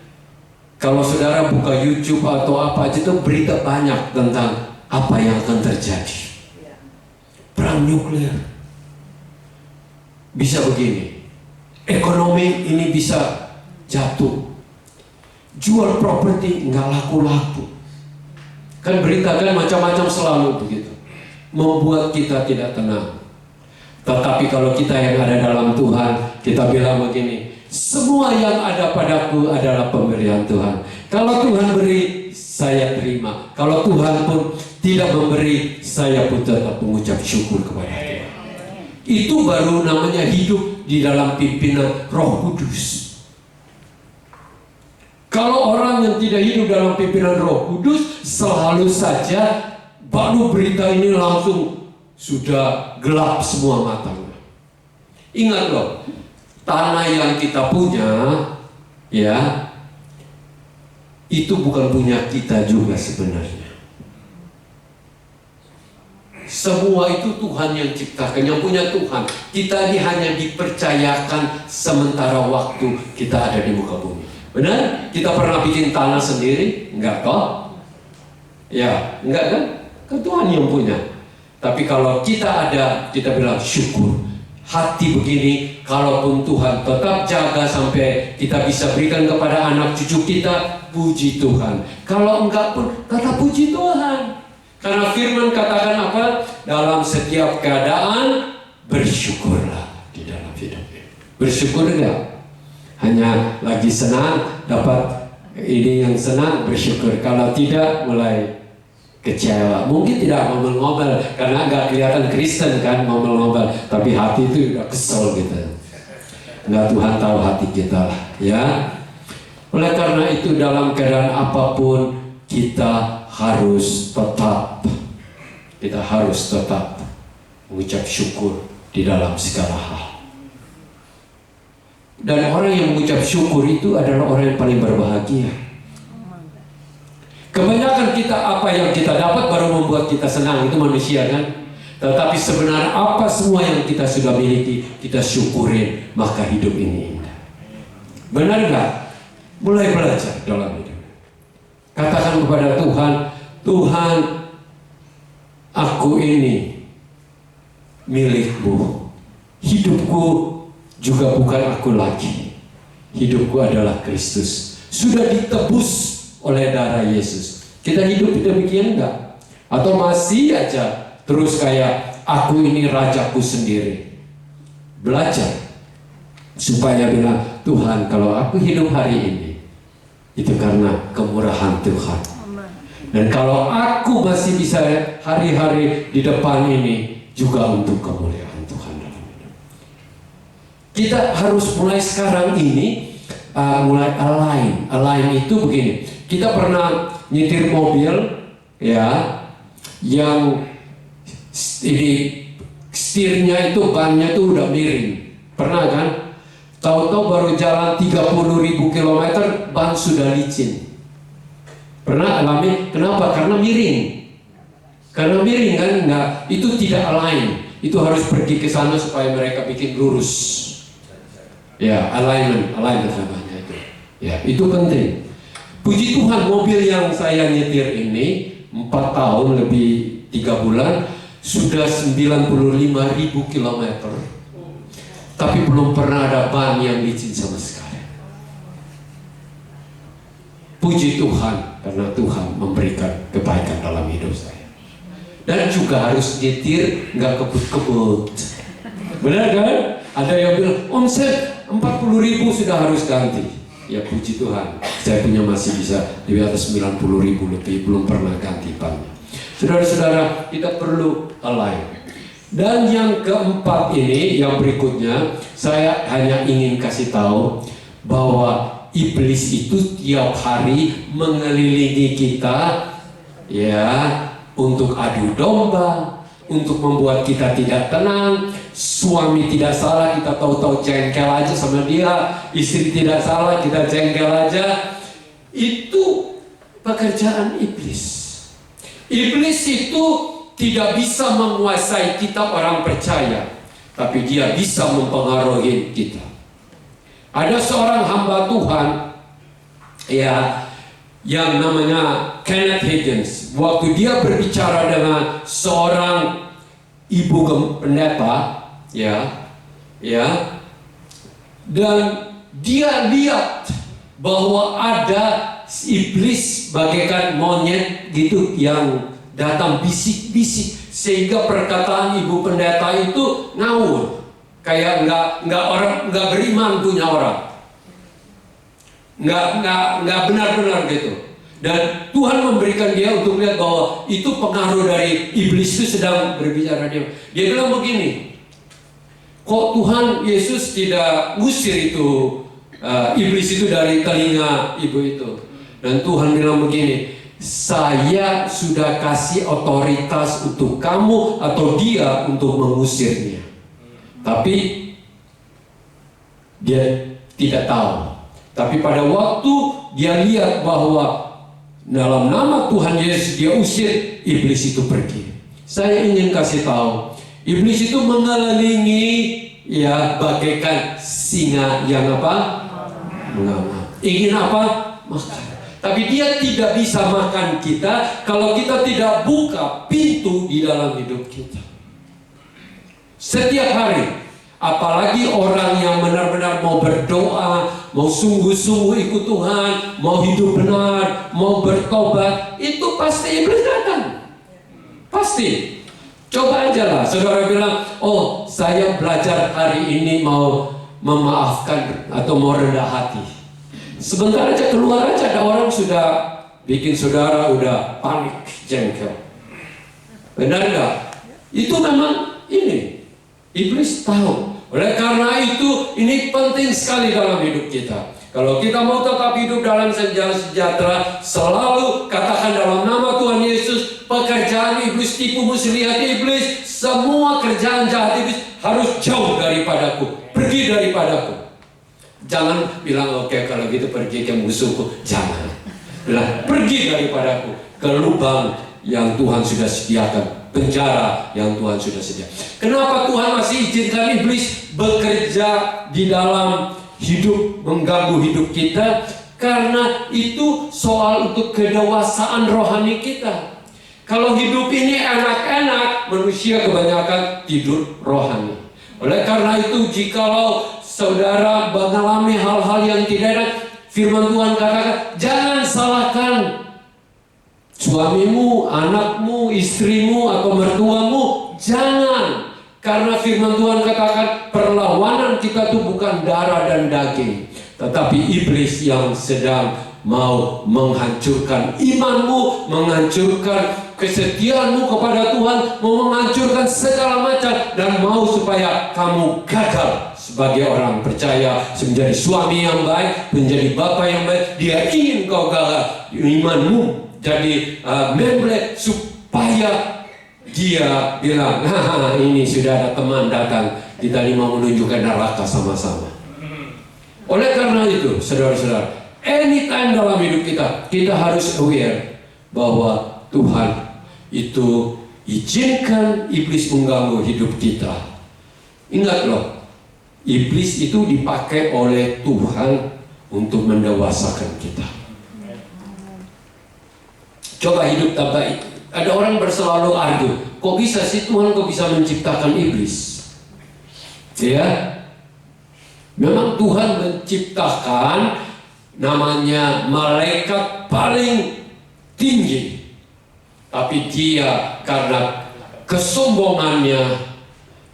kalau saudara buka YouTube atau apa aja itu berita banyak tentang apa yang akan terjadi. Perang nuklir. Bisa begini. Ekonomi ini bisa jatuh. Jual properti nggak laku-laku. Kan berita kan macam-macam selalu begitu. Membuat kita tidak tenang. Tetapi kalau kita yang ada dalam Tuhan, kita bilang begini, semua yang ada padaku adalah pemberian Tuhan. Kalau Tuhan beri, saya terima. Kalau Tuhan pun tidak memberi, saya pun tetap mengucap syukur kepada Tuhan. Itu baru namanya hidup di dalam pimpinan Roh Kudus. Kalau orang orang yang tidak hidup dalam pimpinan Roh Kudus, selalu saja baru berita ini langsung sudah gelap semua matanya. Ingat loh, tanah yang kita punya, ya, itu bukan punya kita juga sebenarnya. Semua itu Tuhan yang ciptakan, yang punya Tuhan. Kita ini hanya dipercayakan sementara waktu kita ada di muka bumi. Benar? Kita pernah bikin tanah sendiri? Enggak toh? Ya, enggak kan? Kan Tuhan yang punya. Tapi kalau kita ada, kita bilang syukur. Hati begini, kalaupun Tuhan tetap jaga sampai kita bisa berikan kepada anak cucu kita, puji Tuhan. Kalau enggak pun, kata puji Tuhan. Karena firman katakan apa? Dalam setiap keadaan bersyukurlah di dalam hidup. Bersyukur enggak? Hanya lagi senang dapat ini yang senang bersyukur. Kalau tidak mulai kecewa. Mungkin tidak ngomel-ngomel karena enggak kelihatan Kristen kan ngomel-ngomel, tapi hati itu udah kesel gitu. Enggak, Tuhan tahu hati kita lah, ya. Oleh karena itu dalam keadaan apapun kita harus tetap mengucap syukur di dalam segala hal. Dan orang yang mengucap syukur itu adalah orang yang paling berbahagia. Kebanyakan kita apa yang kita dapat baru membuat kita senang, itu manusia kan. Tetapi sebenarnya apa semua yang kita sudah miliki kita syukurin, maka hidup ini indah. Benar nggak? Mulai belajar dalam hidup. Katakan kepada Tuhan, Tuhan, aku ini milik-Mu. Hidupku juga bukan aku lagi. Hidupku adalah Kristus. Sudah ditebus oleh darah Yesus. Kita hidup demikian enggak? Atau masih aja terus kayak aku ini rajaku sendiri? Belajar supaya bilang, Tuhan, kalau aku hidup hari ini itu karena kemurahan Tuhan. Dan kalau aku masih bisa hari-hari di depan ini juga untuk kemuliaan Tuhan. Kita harus mulai sekarang ini mulai align. Align itu begini. Kita pernah nyetir mobil, ya, yang ini setirnya itu bannya itu udah miring. Pernah kan? Tahu-tahu baru jalan 30.000 km ban sudah licin. Pernah alami? Kenapa? Karena miring. Karena miring kan? Nah, itu tidak align. Itu harus pergi ke sana supaya mereka bikin lurus. Ya, alignment namanya itu. Ya, itu penting. Puji Tuhan, mobil yang saya nyetir ini 4 tahun lebih 3 bulan sudah 95.000 km. Tapi belum pernah ada ban yang licin sama sekali. Puji Tuhan, karena Tuhan memberikan kebaikan dalam hidup saya. Dan juga harus nyetir nggak kebut-kebut. Benar kan? Ada yang bilang, omset 40.000 sudah harus ganti. Ya puji Tuhan, saya punya masih bisa di atas 90.000 lebih, belum pernah ganti bannya. Saudara-saudara, kita perlu align. Dan yang keempat ini, yang berikutnya, saya hanya ingin kasih tahu bahwa iblis itu tiap hari mengelilingi kita, ya, untuk adu domba, untuk membuat kita tidak tenang. Suami tidak salah, kita tahu-tahu jengkel aja sama dia. Istri tidak salah, kita jengkel aja. Itu pekerjaan iblis. Iblis itu tidak bisa menguasai kita orang percaya, tapi dia bisa mempengaruhi kita. Ada seorang hamba Tuhan, ya, yang namanya Kenneth Hagin. Waktu dia berbicara dengan seorang ibu pendeta, ya, dan dia lihat bahwa ada iblis bagaikan monyet gitu yang datang bisik-bisik, sehingga perkataan ibu pendeta itu ngawur, kayak nggak beriman punya orang, nggak benar-benar gitu. Dan Tuhan memberikan dia untuk lihat bahwa itu pengaruh dari iblis itu sedang berbicara dia. Dia bilang begini, kok Tuhan Yesus tidak ngusir itu iblis itu dari telinga ibu itu? Dan Tuhan bilang begini, saya sudah kasih otoritas untuk kamu atau dia untuk mengusirnya. Tapi dia tidak tahu. Tapi pada waktu dia lihat bahwa dalam nama Tuhan Yesus dia usir, iblis itu pergi. Saya ingin kasih tahu, iblis itu mengelilingi ya bagaikan singa yang apa? Mengamuk. Ingin apa? Makan. Tapi dia tidak bisa makan kita kalau kita tidak buka pintu di dalam hidup kita. Setiap hari, apalagi orang yang benar-benar mau berdoa, mau sungguh-sungguh ikut Tuhan, mau hidup benar, mau bertobat, itu pasti iblis datang. Pasti. Coba aja lah, saudara bilang, oh saya belajar hari ini mau memaafkan atau mau rendah hati. Sebentar aja keluar aja, ada orang sudah bikin saudara udah panik, jengkel. Benar nggak? Itu memang ini, iblis tahu. Oleh karena itu, ini penting sekali dalam hidup kita. Kalau kita mau tetap hidup dalam sejahtera, selalu katakan dalam nama Tuhan Yesus, pekerjaan iblis, tipu muslihat iblis, semua kerjaan jahat iblis harus jauh daripadaku, pergi daripadaku. Jangan bilang oke, kalau gitu pergi ke musuhku, jangan. Bilang pergi daripadaku ke lubang yang Tuhan sudah sediakan, penjara yang Tuhan sudah sediakan. Kenapa Tuhan masih izinkan iblis bekerja di dalam hidup, mengganggu hidup kita? Karena itu soal untuk kedewasaan rohani kita. Kalau hidup ini enak-enak, manusia kebanyakan tidur rohani. Oleh karena itu, jikalau saudara mengalami hal-hal yang tidak enak, firman Tuhan katakan, jangan salahkan suamimu, anakmu, istrimu, atau mertuamu. Jangan. Karena firman Tuhan katakan, perlawanan kita itu bukan darah dan daging, tetapi iblis yang sedang mau menghancurkan imanmu, menghancurkan kesetiaanmu kepada Tuhan, mau menghancurkan segala macam, dan mau supaya kamu gagal sebagai orang percaya, menjadi suami yang baik, menjadi bapak yang baik. Dia ingin kau gagal, imanmu jadi memble, supaya dia bilang, ini sudah ada teman datang, kita ini mau menunjukkan neraka sama-sama. Oleh karena itu, saudara-saudara, anytime dalam hidup kita harus aware bahwa Tuhan itu izinkan iblis mengganggu hidup kita. Ingat loh, iblis itu dipakai oleh Tuhan untuk mendewasakan kita. Coba hidup tak baik. Ada orang berselalu argu, kok bisa sih Tuhan kok bisa menciptakan iblis? Ya, memang Tuhan menciptakan namanya malaikat paling tinggi, tapi dia karena kesombongannya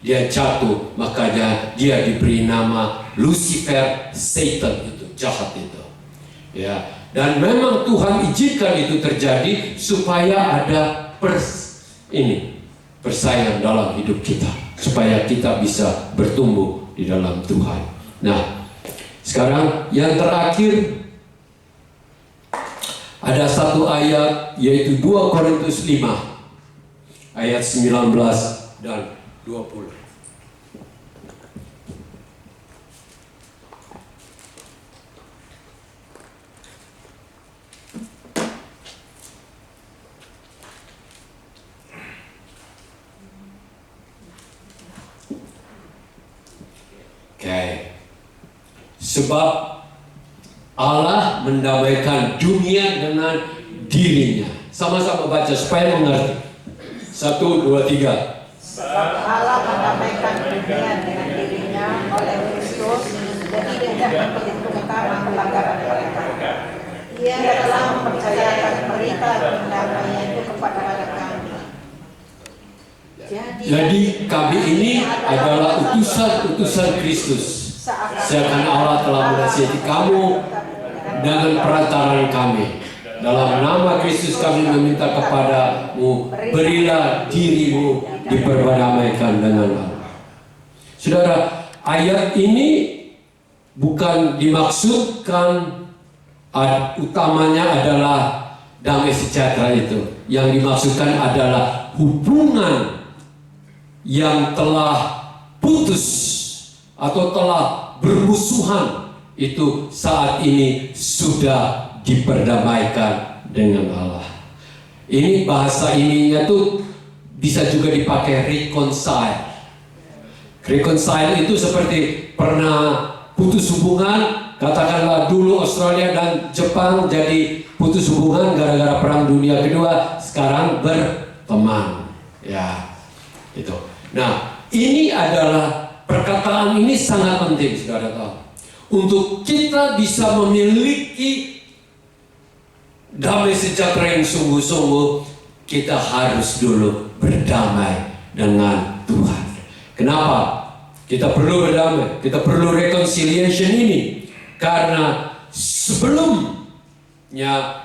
dia jatuh, makanya dia diberi nama Lucifer, Satan, itu jahat itu. Ya, dan memang Tuhan izinkan itu terjadi supaya ada persaingan dalam hidup kita, supaya kita bisa bertumbuh di dalam Tuhan. Nah, sekarang yang terakhir ada satu ayat, yaitu 2 Korintus 5 ayat 19 dan 20. Sebab Allah mendamaikan dunia dengan dirinya. Sama-sama baca supaya mengerti. 1, 2, 3. Sebab Allah mendamaikan dunia dengan dirinya oleh Kristus, dan tidak menghitung pelanggaran mereka. Ia telah mempercayakan berita pendamaian itu kepada kami. Jadi kami ini adalah utusan Kristus. Seakan Allah telah menasihati kamu dengan perantaraan kami. Dalam nama Kristus kami meminta kepadamu, berilah dirimu diperdamaikan dengan Allah. Saudara, ayat ini bukan dimaksudkan utamanya adalah damai sejahtera itu. Yang dimaksudkan adalah hubungan yang telah putus atau telah bermusuhan itu saat ini sudah diperdamaikan dengan Allah. Ini bahasa ininya tuh bisa juga dipakai reconcile. Reconcile itu seperti pernah putus hubungan, katakanlah dulu Australia dan Jepang jadi putus hubungan gara-gara Perang Dunia Kedua, sekarang berteman. Ya, itu. Nah, ini adalah perkataan ini sangat penting, saudara tahu. Untuk kita bisa memiliki damai sejahtera yang sungguh-sungguh, kita harus dulu berdamai dengan Tuhan. Kenapa? Kita perlu berdamai, kita perlu reconciliation ini. Karena sebelumnya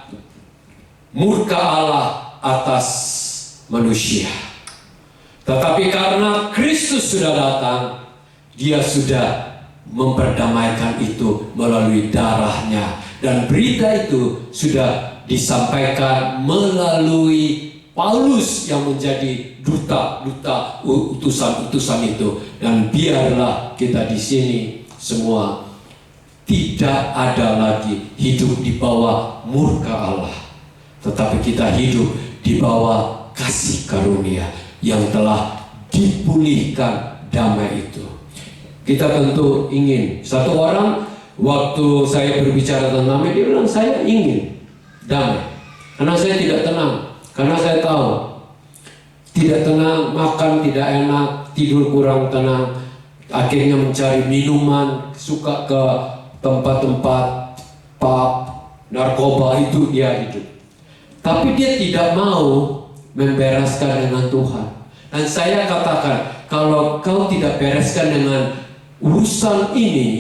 murka Allah atas manusia. Tetapi karena Kristus sudah datang, Dia sudah memperdamaikan itu melalui darahnya. Dan berita itu sudah disampaikan melalui Paulus yang menjadi duta-duta utusan-utusan itu. Dan biarlah kita di sini semua tidak ada lagi hidup di bawah murka Allah, tetapi kita hidup di bawah kasih karunia yang telah dipulihkan damai itu. Kita tentu ingin. Satu orang waktu saya berbicara tentang damai, dia bilang saya ingin damai karena saya tidak tenang. Karena saya tahu tidak tenang, makan tidak enak, tidur kurang tenang, akhirnya mencari minuman, suka ke tempat-tempat pub, narkoba, itu dia hidup. Tapi dia tidak mau membereskan dengan Tuhan. Dan saya katakan, kalau kau tidak bereskan dengan urusan ini,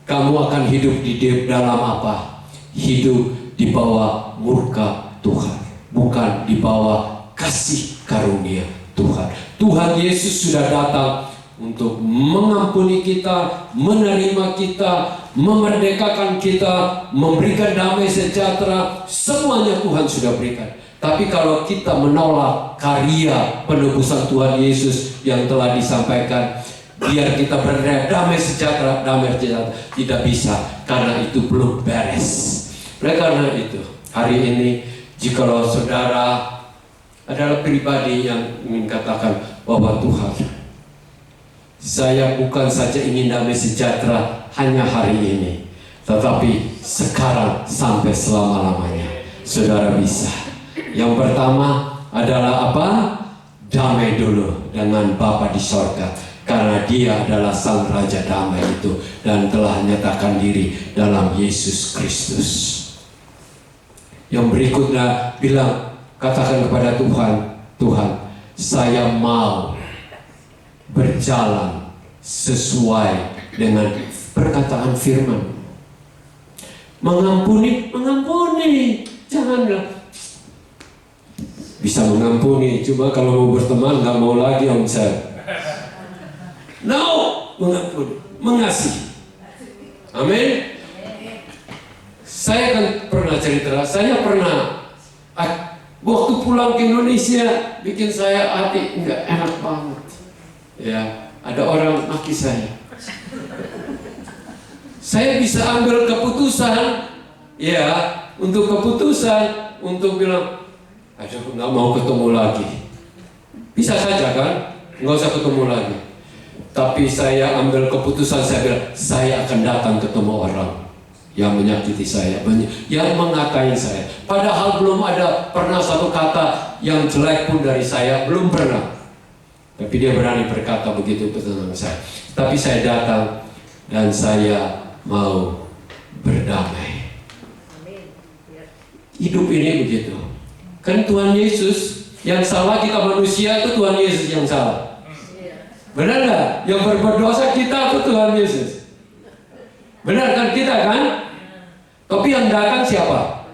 kamu akan hidup di dalam apa? Hidup di bawah murka Tuhan, bukan di bawah kasih karunia Tuhan. Tuhan Yesus sudah datang untuk mengampuni kita, menerima kita, memerdekakan kita, memberikan damai sejahtera. Semuanya Tuhan sudah berikan. Tapi kalau kita menolak karya penebusan Tuhan Yesus yang telah disampaikan, biar kita berdamai damai sejahtera, tidak bisa, karena itu belum beres. Oleh karena itu, hari ini jikalau saudara adalah pribadi yang ingin katakan bahwa Tuhan, saya bukan saja ingin damai sejahtera hanya hari ini, tetapi sekarang sampai selama-lamanya. Saudara bisa. Yang pertama adalah apa? Damai dulu dengan Bapa di sorga, karena Dia adalah Sang Raja Damai itu dan telah menyatakan diri dalam Yesus Kristus. Yang berikutnya bilang, katakan kepada Tuhan, Tuhan, saya mau berjalan sesuai dengan perkataan firman. Mengampuni, janganlah. Bisa mengampuni, cuma kalau mau berteman nggak mau lagi om saya. No, mengampuni, mengasihi. Amin. Saya kan pernah cerita, saya pernah waktu pulang ke Indonesia bikin saya hati nggak enak banget. Ya, ada orang maki saya. Saya bisa ambil keputusan, ya, untuk bilang, aduh, nggak mau ketemu lagi. Bisa saja kan, nggak usah ketemu lagi. Tapi saya ambil keputusan, saya bilang, saya akan datang ketemu orang yang menyakiti saya, yang mengatain saya. Padahal belum ada pernah satu kata yang jelek pun dari saya, belum pernah. Tapi dia berani berkata begitu tentang saya. Tapi saya datang dan saya mau berdamai. Hidup ini begitu. Kan Tuhan Yesus yang salah, kita manusia, itu Tuhan Yesus yang salah. Benar nggak? Yang berdosa kita itu Tuhan Yesus. Benar kan, kita kan? Tapi yang datang siapa?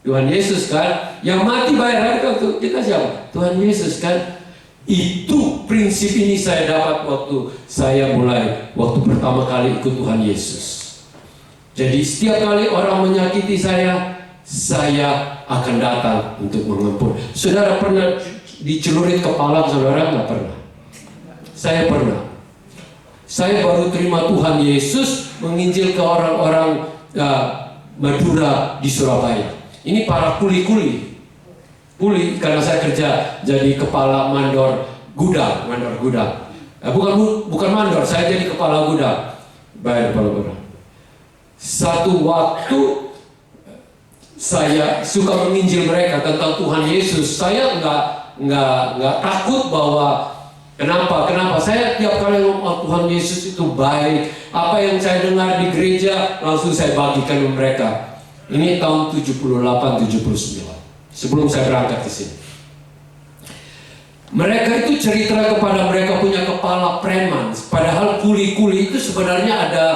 Tuhan Yesus kan? Yang mati bayar harga untuk kita siapa? Tuhan Yesus kan? Itu prinsip ini saya dapat waktu saya mulai, waktu pertama kali ikut Tuhan Yesus. Jadi setiap kali orang menyakiti saya akan datang untuk mengampun. Saudara pernah dicelurit kepala saudara? Nggak pernah. Saya pernah. Saya baru terima Tuhan Yesus menginjil ke orang-orang Madura di Surabaya. Ini para kuli karena saya kerja jadi kepala mandor gudang. Bukan mandor, saya jadi kepala gudang. Baik, kepala gudang. Satu waktu saya suka menginjil mereka tentang Tuhan Yesus. Saya nggak takut bahwa kenapa? Saya tiap kali ngomong Tuhan Yesus itu baik. Apa yang saya dengar di gereja langsung saya bagikan ke mereka. Ini tahun 78-79 sebelum saya berangkat ke sini. Mereka itu cerita kepada mereka punya kepala preman. Padahal kuli-kuli itu sebenarnya ada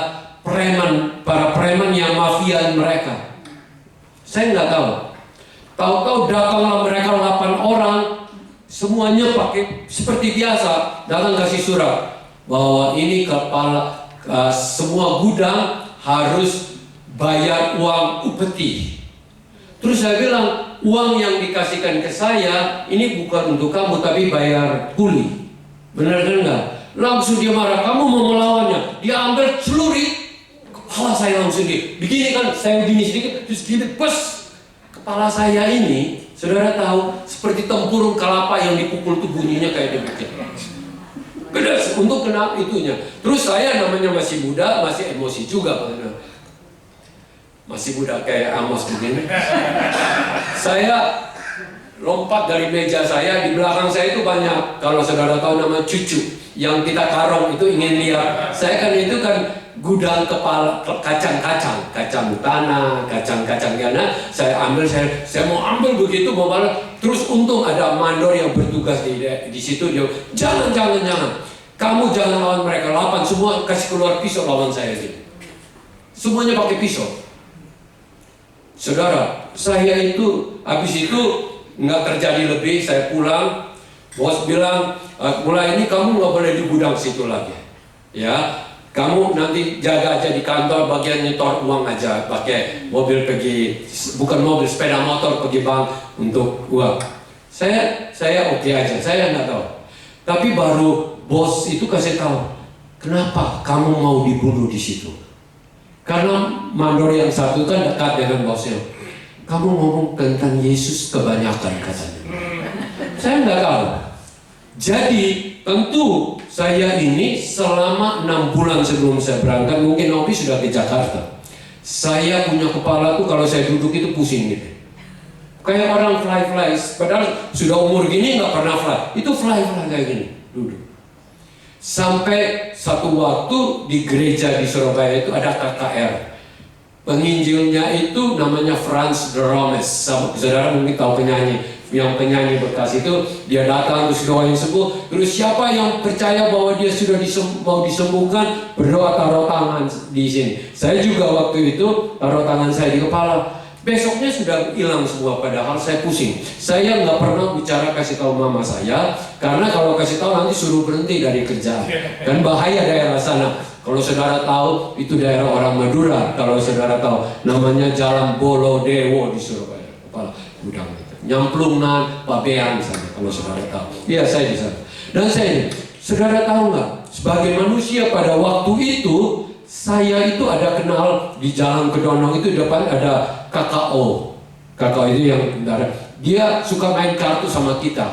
para preman yang mafiain mereka. Saya nggak tahu. Tahu-tahu datanglah mereka 8 orang. Semuanya pakai seperti biasa, datang kasih surat bahwa ini kepala semua gudang harus bayar uang upeti. Terus saya bilang, uang yang dikasihkan ke saya ini bukan untuk kamu tapi bayar kuli. Benar kan enggak? Langsung dia marah, kamu mau melawannya. Dia ambil celurit kepala saya langsung begini kan, saya begini sedikit terus gini pes. Kepala saya ini, saudara tahu, seperti tempurung kelapa yang dipukul tuh bunyinya kayak demikian. Pedas untuk kena itunya. Terus saya namanya masih muda, masih emosi juga. Masih muda kayak Amos begini. Saya lompat dari meja saya, di belakang saya itu banyak, kalau saudara tahu nama cucu yang kita karong itu ingin lihat. Saya kan itu kan gudang kepala kacang-kacang tanah, kacang-kacang gana. Saya ambil, saya mau ambil begitu, mau balik. Terus untung ada mandor yang bertugas di situ. Dia jangan. Kamu jangan lawan mereka. 8 semua kasih keluar pisau lawan saya gitu. Semuanya pakai pisau. Saudara, saya itu habis itu nggak terjadi lebih. Saya pulang. Bos bilang, mulai ini kamu nggak boleh di gudang situ lagi. Ya. Kamu nanti jaga aja di kantor, bagian nyetor uang aja, pakai mobil pergi, bukan mobil, sepeda motor pergi bank untuk uang. Saya oke aja, saya nggak tahu. Tapi baru bos itu kasih tahu, kenapa kamu mau dibunuh di situ? Karena mandor yang satu kan dekat dengan bosnya. Kamu ngomong tentang Yesus kebanyakan katanya. Saya nggak tahu. Jadi tentu saya ini selama 6 bulan sebelum saya berangkat, mungkin Obi sudah ke Jakarta. Saya punya kepala tuh kalau saya duduk itu pusing gitu. Kayak orang fly, padahal sudah umur gini nggak pernah fly. Itu fly kayak gini, duduk. Sampai satu waktu di gereja di Surabaya itu ada KKR. Penginjilnya itu namanya Frans de Romes. Saudara mungkin tahu penyanyi. Yang penyanyi bekas itu, dia datang terus doain sembuh. Terus siapa yang percaya bahwa dia sudah mau disembuhkan, berdoa taruh tangan di sini. Saya juga waktu itu taruh tangan saya di kepala. Besoknya sudah hilang semua, padahal saya pusing. Saya nggak pernah bicara kasih tahu mama saya, karena kalau kasih tahu nanti suruh berhenti dari kerjaan. Dan bahaya daerah sana. Kalau saudara tahu, itu daerah orang Madura. Kalau saudara tahu, namanya Jalan Bolodewo di Surabaya. Kepala gudang itu. Nyamplungan, Pabean sana, kalau saudara tahu. Iya, saya di sana. Dan saya, saudara tahu nggak? Sebagai manusia pada waktu itu, saya itu ada kenal di Jalan Kedonong itu depan ada KKO. KKO itu yang dia suka main kartu sama kita.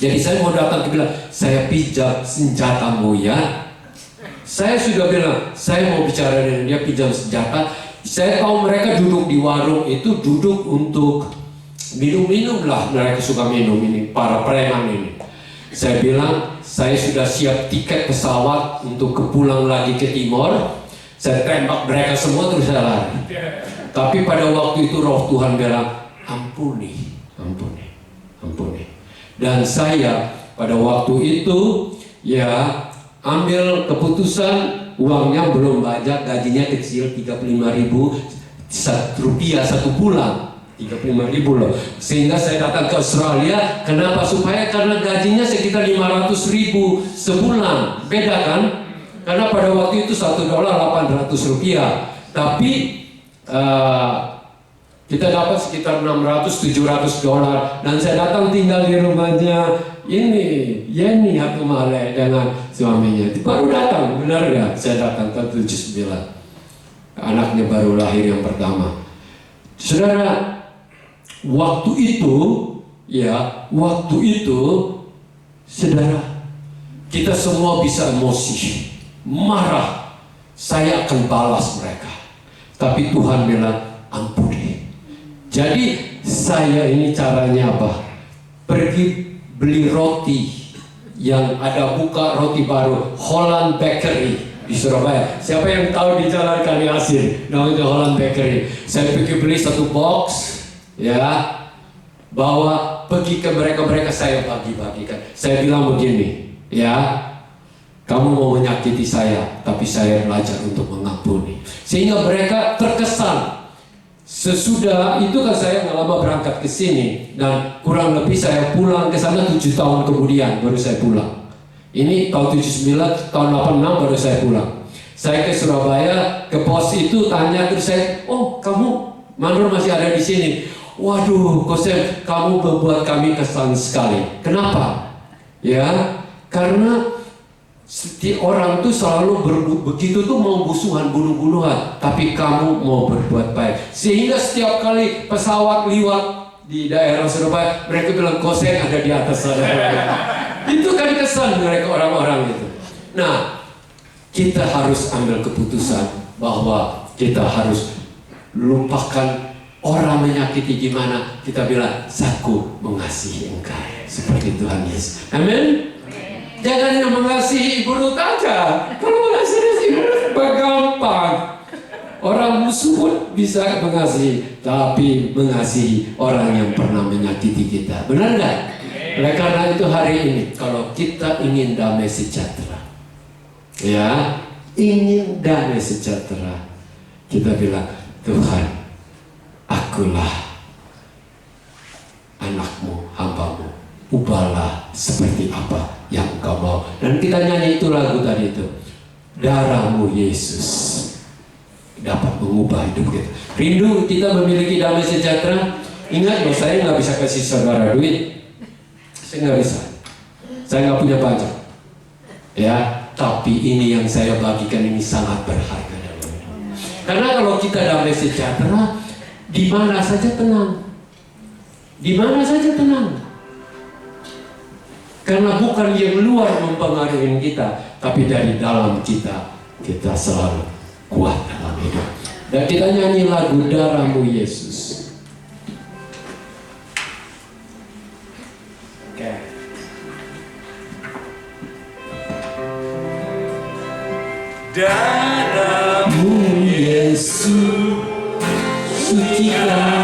Jadi saya mau datang, dia bilang, saya pinjam senjatamu ya. Saya sudah bilang, saya mau bicara dengan dia, pinjam senjata. Saya tahu mereka duduk di warung itu, duduk untuk minum-minum lah, mereka suka minum ini, para preman ini. Saya bilang, saya sudah siap tiket pesawat untuk pulang lagi ke Timor. Saya tembak mereka semua terus saya lari. Tapi pada waktu itu roh Tuhan bilang, ampuni. Dan saya pada waktu itu ya ambil keputusan, uangnya belum banyak, gajinya kecil 35.000 rupiah satu bulan. 35.000 loh. Sehingga saya datang ke Australia. Kenapa? Karena gajinya sekitar 500.000 sebulan. Beda kan? Karena pada waktu itu $1 800 rupiah. Tapi kita dapat sekitar $600-700 dan saya datang tinggal di rumahnya ini Yeni Hatumale dengan suaminya. Baru datang, benar ya? Saya datang tahun 79. Anaknya baru lahir yang pertama. Saudara, waktu itu saudara, kita semua bisa emosi, marah. Saya akan balas mereka. Tapi Tuhan bilang, ampuni. Jadi saya ini caranya apa? Pergi beli roti yang ada buka roti baru, Holland Bakery di Surabaya. Siapa yang tahu di Jalan Kali Asir, namanya Holland Bakery. Saya pergi beli satu box, ya, bawa pergi ke mereka saya bagi-bagikan. Saya bilang begini, ya, kamu mau menyakiti saya, tapi saya belajar untuk mengampuni. Sehingga mereka terkesan. Sesudah itu kan saya nggak lama berangkat ke sini dan kurang lebih saya pulang ke sana 7 tahun kemudian baru saya pulang. Ini tahun 79, tahun 86 baru saya pulang. Saya ke Surabaya, ke pos itu tanya terus saya, oh kamu Mandor masih ada di sini. Waduh, Kosem, kamu membuat kami kesan sekali. Kenapa? Ya, karena setiap orang tuh selalu begitu tuh mau bunuh-bunuhan, tapi kamu mau berbuat baik. Sehingga setiap kali pesawat liwat di daerah Surabaya, mereka bilang Kosem ada di atas sana. Itu kan kesan mereka orang-orang itu. Nah, kita harus ambil keputusan bahwa kita harus lupakan orang menyakiti gimana. Kita bilang, aku mengasihi engkau seperti Tuhan Yesus. Amin. Jangan yang mengasihi ibu Ruth aja. Kalau mengasihi ibu Ruth gampang. Orang musuh pun bisa mengasihi, tapi mengasihi orang yang pernah menyakiti kita. Benar nggak? Oleh karena itu hari ini, kalau kita ingin damai sejahtera, ya, ingin damai sejahtera, kita bilang, Tuhan, akulah anakmu, hambamu, ubahlah seperti apa yang engkau mau. Dan kita nyanyi itu lagu tadi itu, darahmu Yesus dapat mengubah hidup kita. Rindu kita memiliki damai sejahtera. Ingat loh, saya nggak bisa kasih saudara duit, saya nggak bisa, saya nggak punya pajak, ya. Tapi ini yang saya bagikan ini sangat berharga dalam hidup. Karena kalau kita damai sejahtera, di mana saja tenang, di mana saja tenang. Karena bukan yang luar mempengaruhi kita, tapi dari dalam kita selalu kuat dalam hidup. Dan kita nyanyi lagu darahmu Yesus. Oke. Darahmu Yesus, sucikan aku.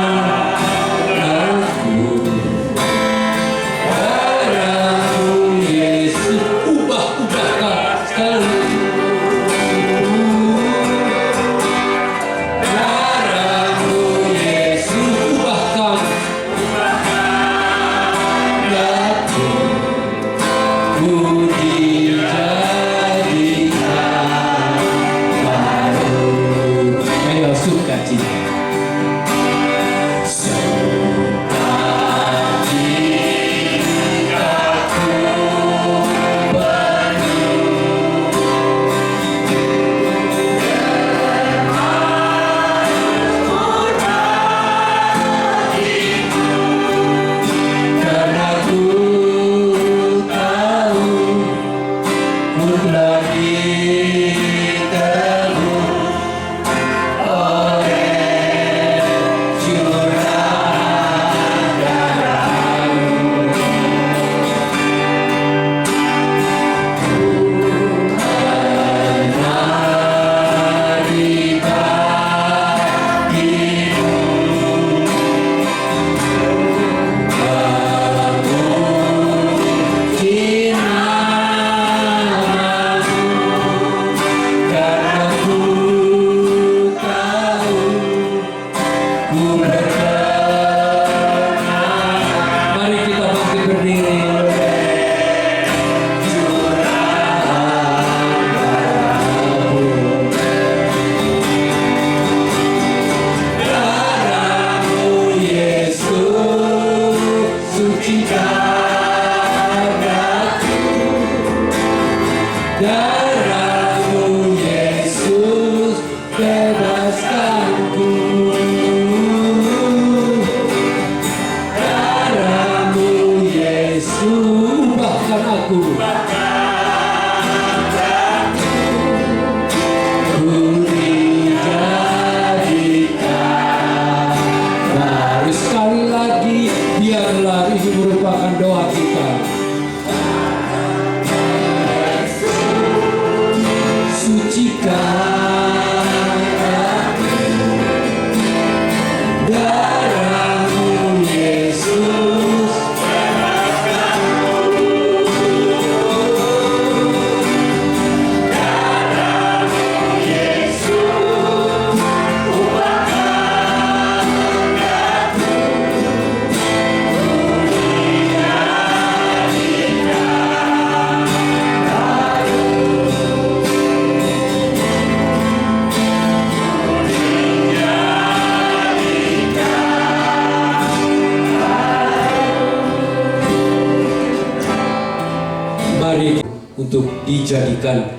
untuk dijadikan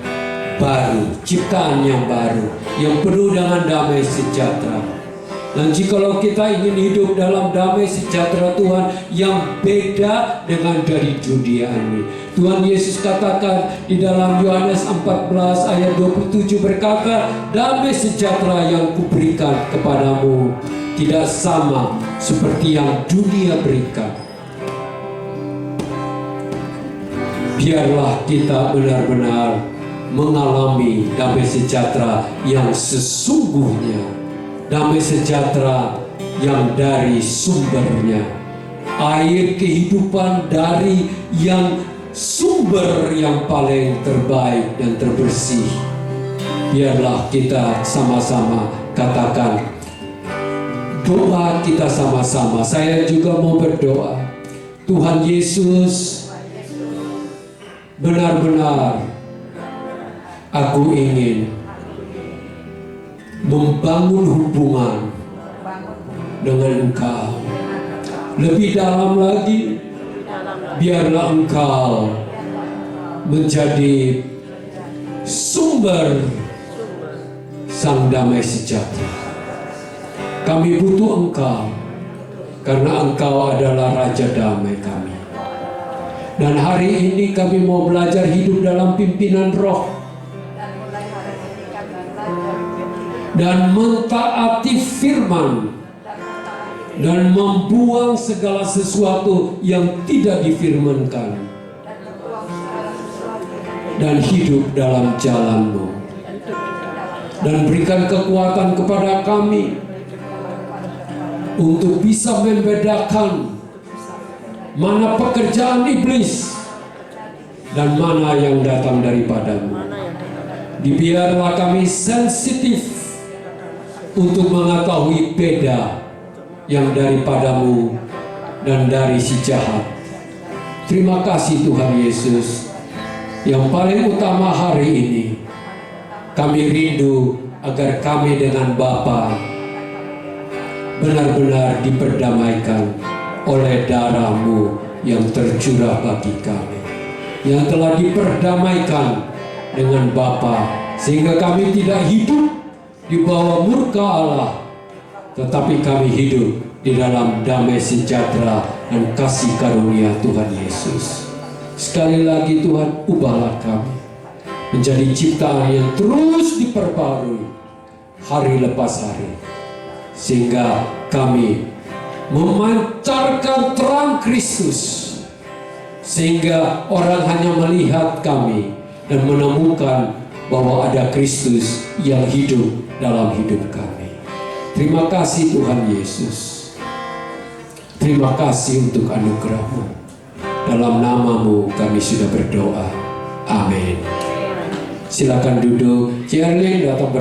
baru, ciptaan yang baru, yang penuh dengan damai sejahtera. Dan jikalau kita ingin hidup dalam damai sejahtera Tuhan yang beda dengan dari dunia ini, Tuhan Yesus katakan di dalam Yohanes 14 ayat 27 berkata, damai sejahtera yang kuberikan kepadamu tidak sama seperti yang dunia berikan. Biarlah kita benar-benar mengalami damai sejahtera yang sesungguhnya, damai sejahtera yang dari sumbernya, air kehidupan dari yang sumber yang paling terbaik dan terbersih. Biarlah kita sama-sama katakan doa kita sama-sama. Saya juga mau berdoa. Tuhan Yesus, benar-benar aku ingin membangun hubungan dengan Engkau lebih dalam lagi. Biarlah Engkau menjadi sumber sang damai sejahtera. Kami butuh Engkau karena Engkau adalah Raja damai kami. Dan hari ini kami mau belajar hidup dalam pimpinan Roh dan mentaati firman dan membuang segala sesuatu yang tidak difirmankan dan hidup dalam jalan-Mu, dan berikan kekuatan kepada kami untuk bisa membedakan mana pekerjaan iblis dan mana yang datang daripada-Mu. Biarlah kami sensitif untuk mengetahui beda yang daripada-Mu dan dari si jahat. Terima kasih Tuhan Yesus. Yang paling utama hari ini, kami rindu agar kami dengan Bapa benar-benar diperdamaikan oleh darah-Mu yang tercurah bagi kami, yang telah diperdamaikan dengan Bapa, sehingga kami tidak hidup di bawah murka Allah, tetapi kami hidup di dalam damai sejahtera dan kasih karunia Tuhan Yesus. Sekali lagi Tuhan, ubahlah kami menjadi ciptaan yang terus diperbarui hari lepas hari, sehingga kami memancarkan terang Kristus, sehingga orang hanya melihat kami dan menemukan bahwa ada Kristus yang hidup dalam hidup kami. Terima kasih Tuhan Yesus. Terima kasih untuk anugerah-Mu. Dalam nama-Mu kami sudah berdoa. Amin. Silakan duduk. Ciarlin datang berdoa.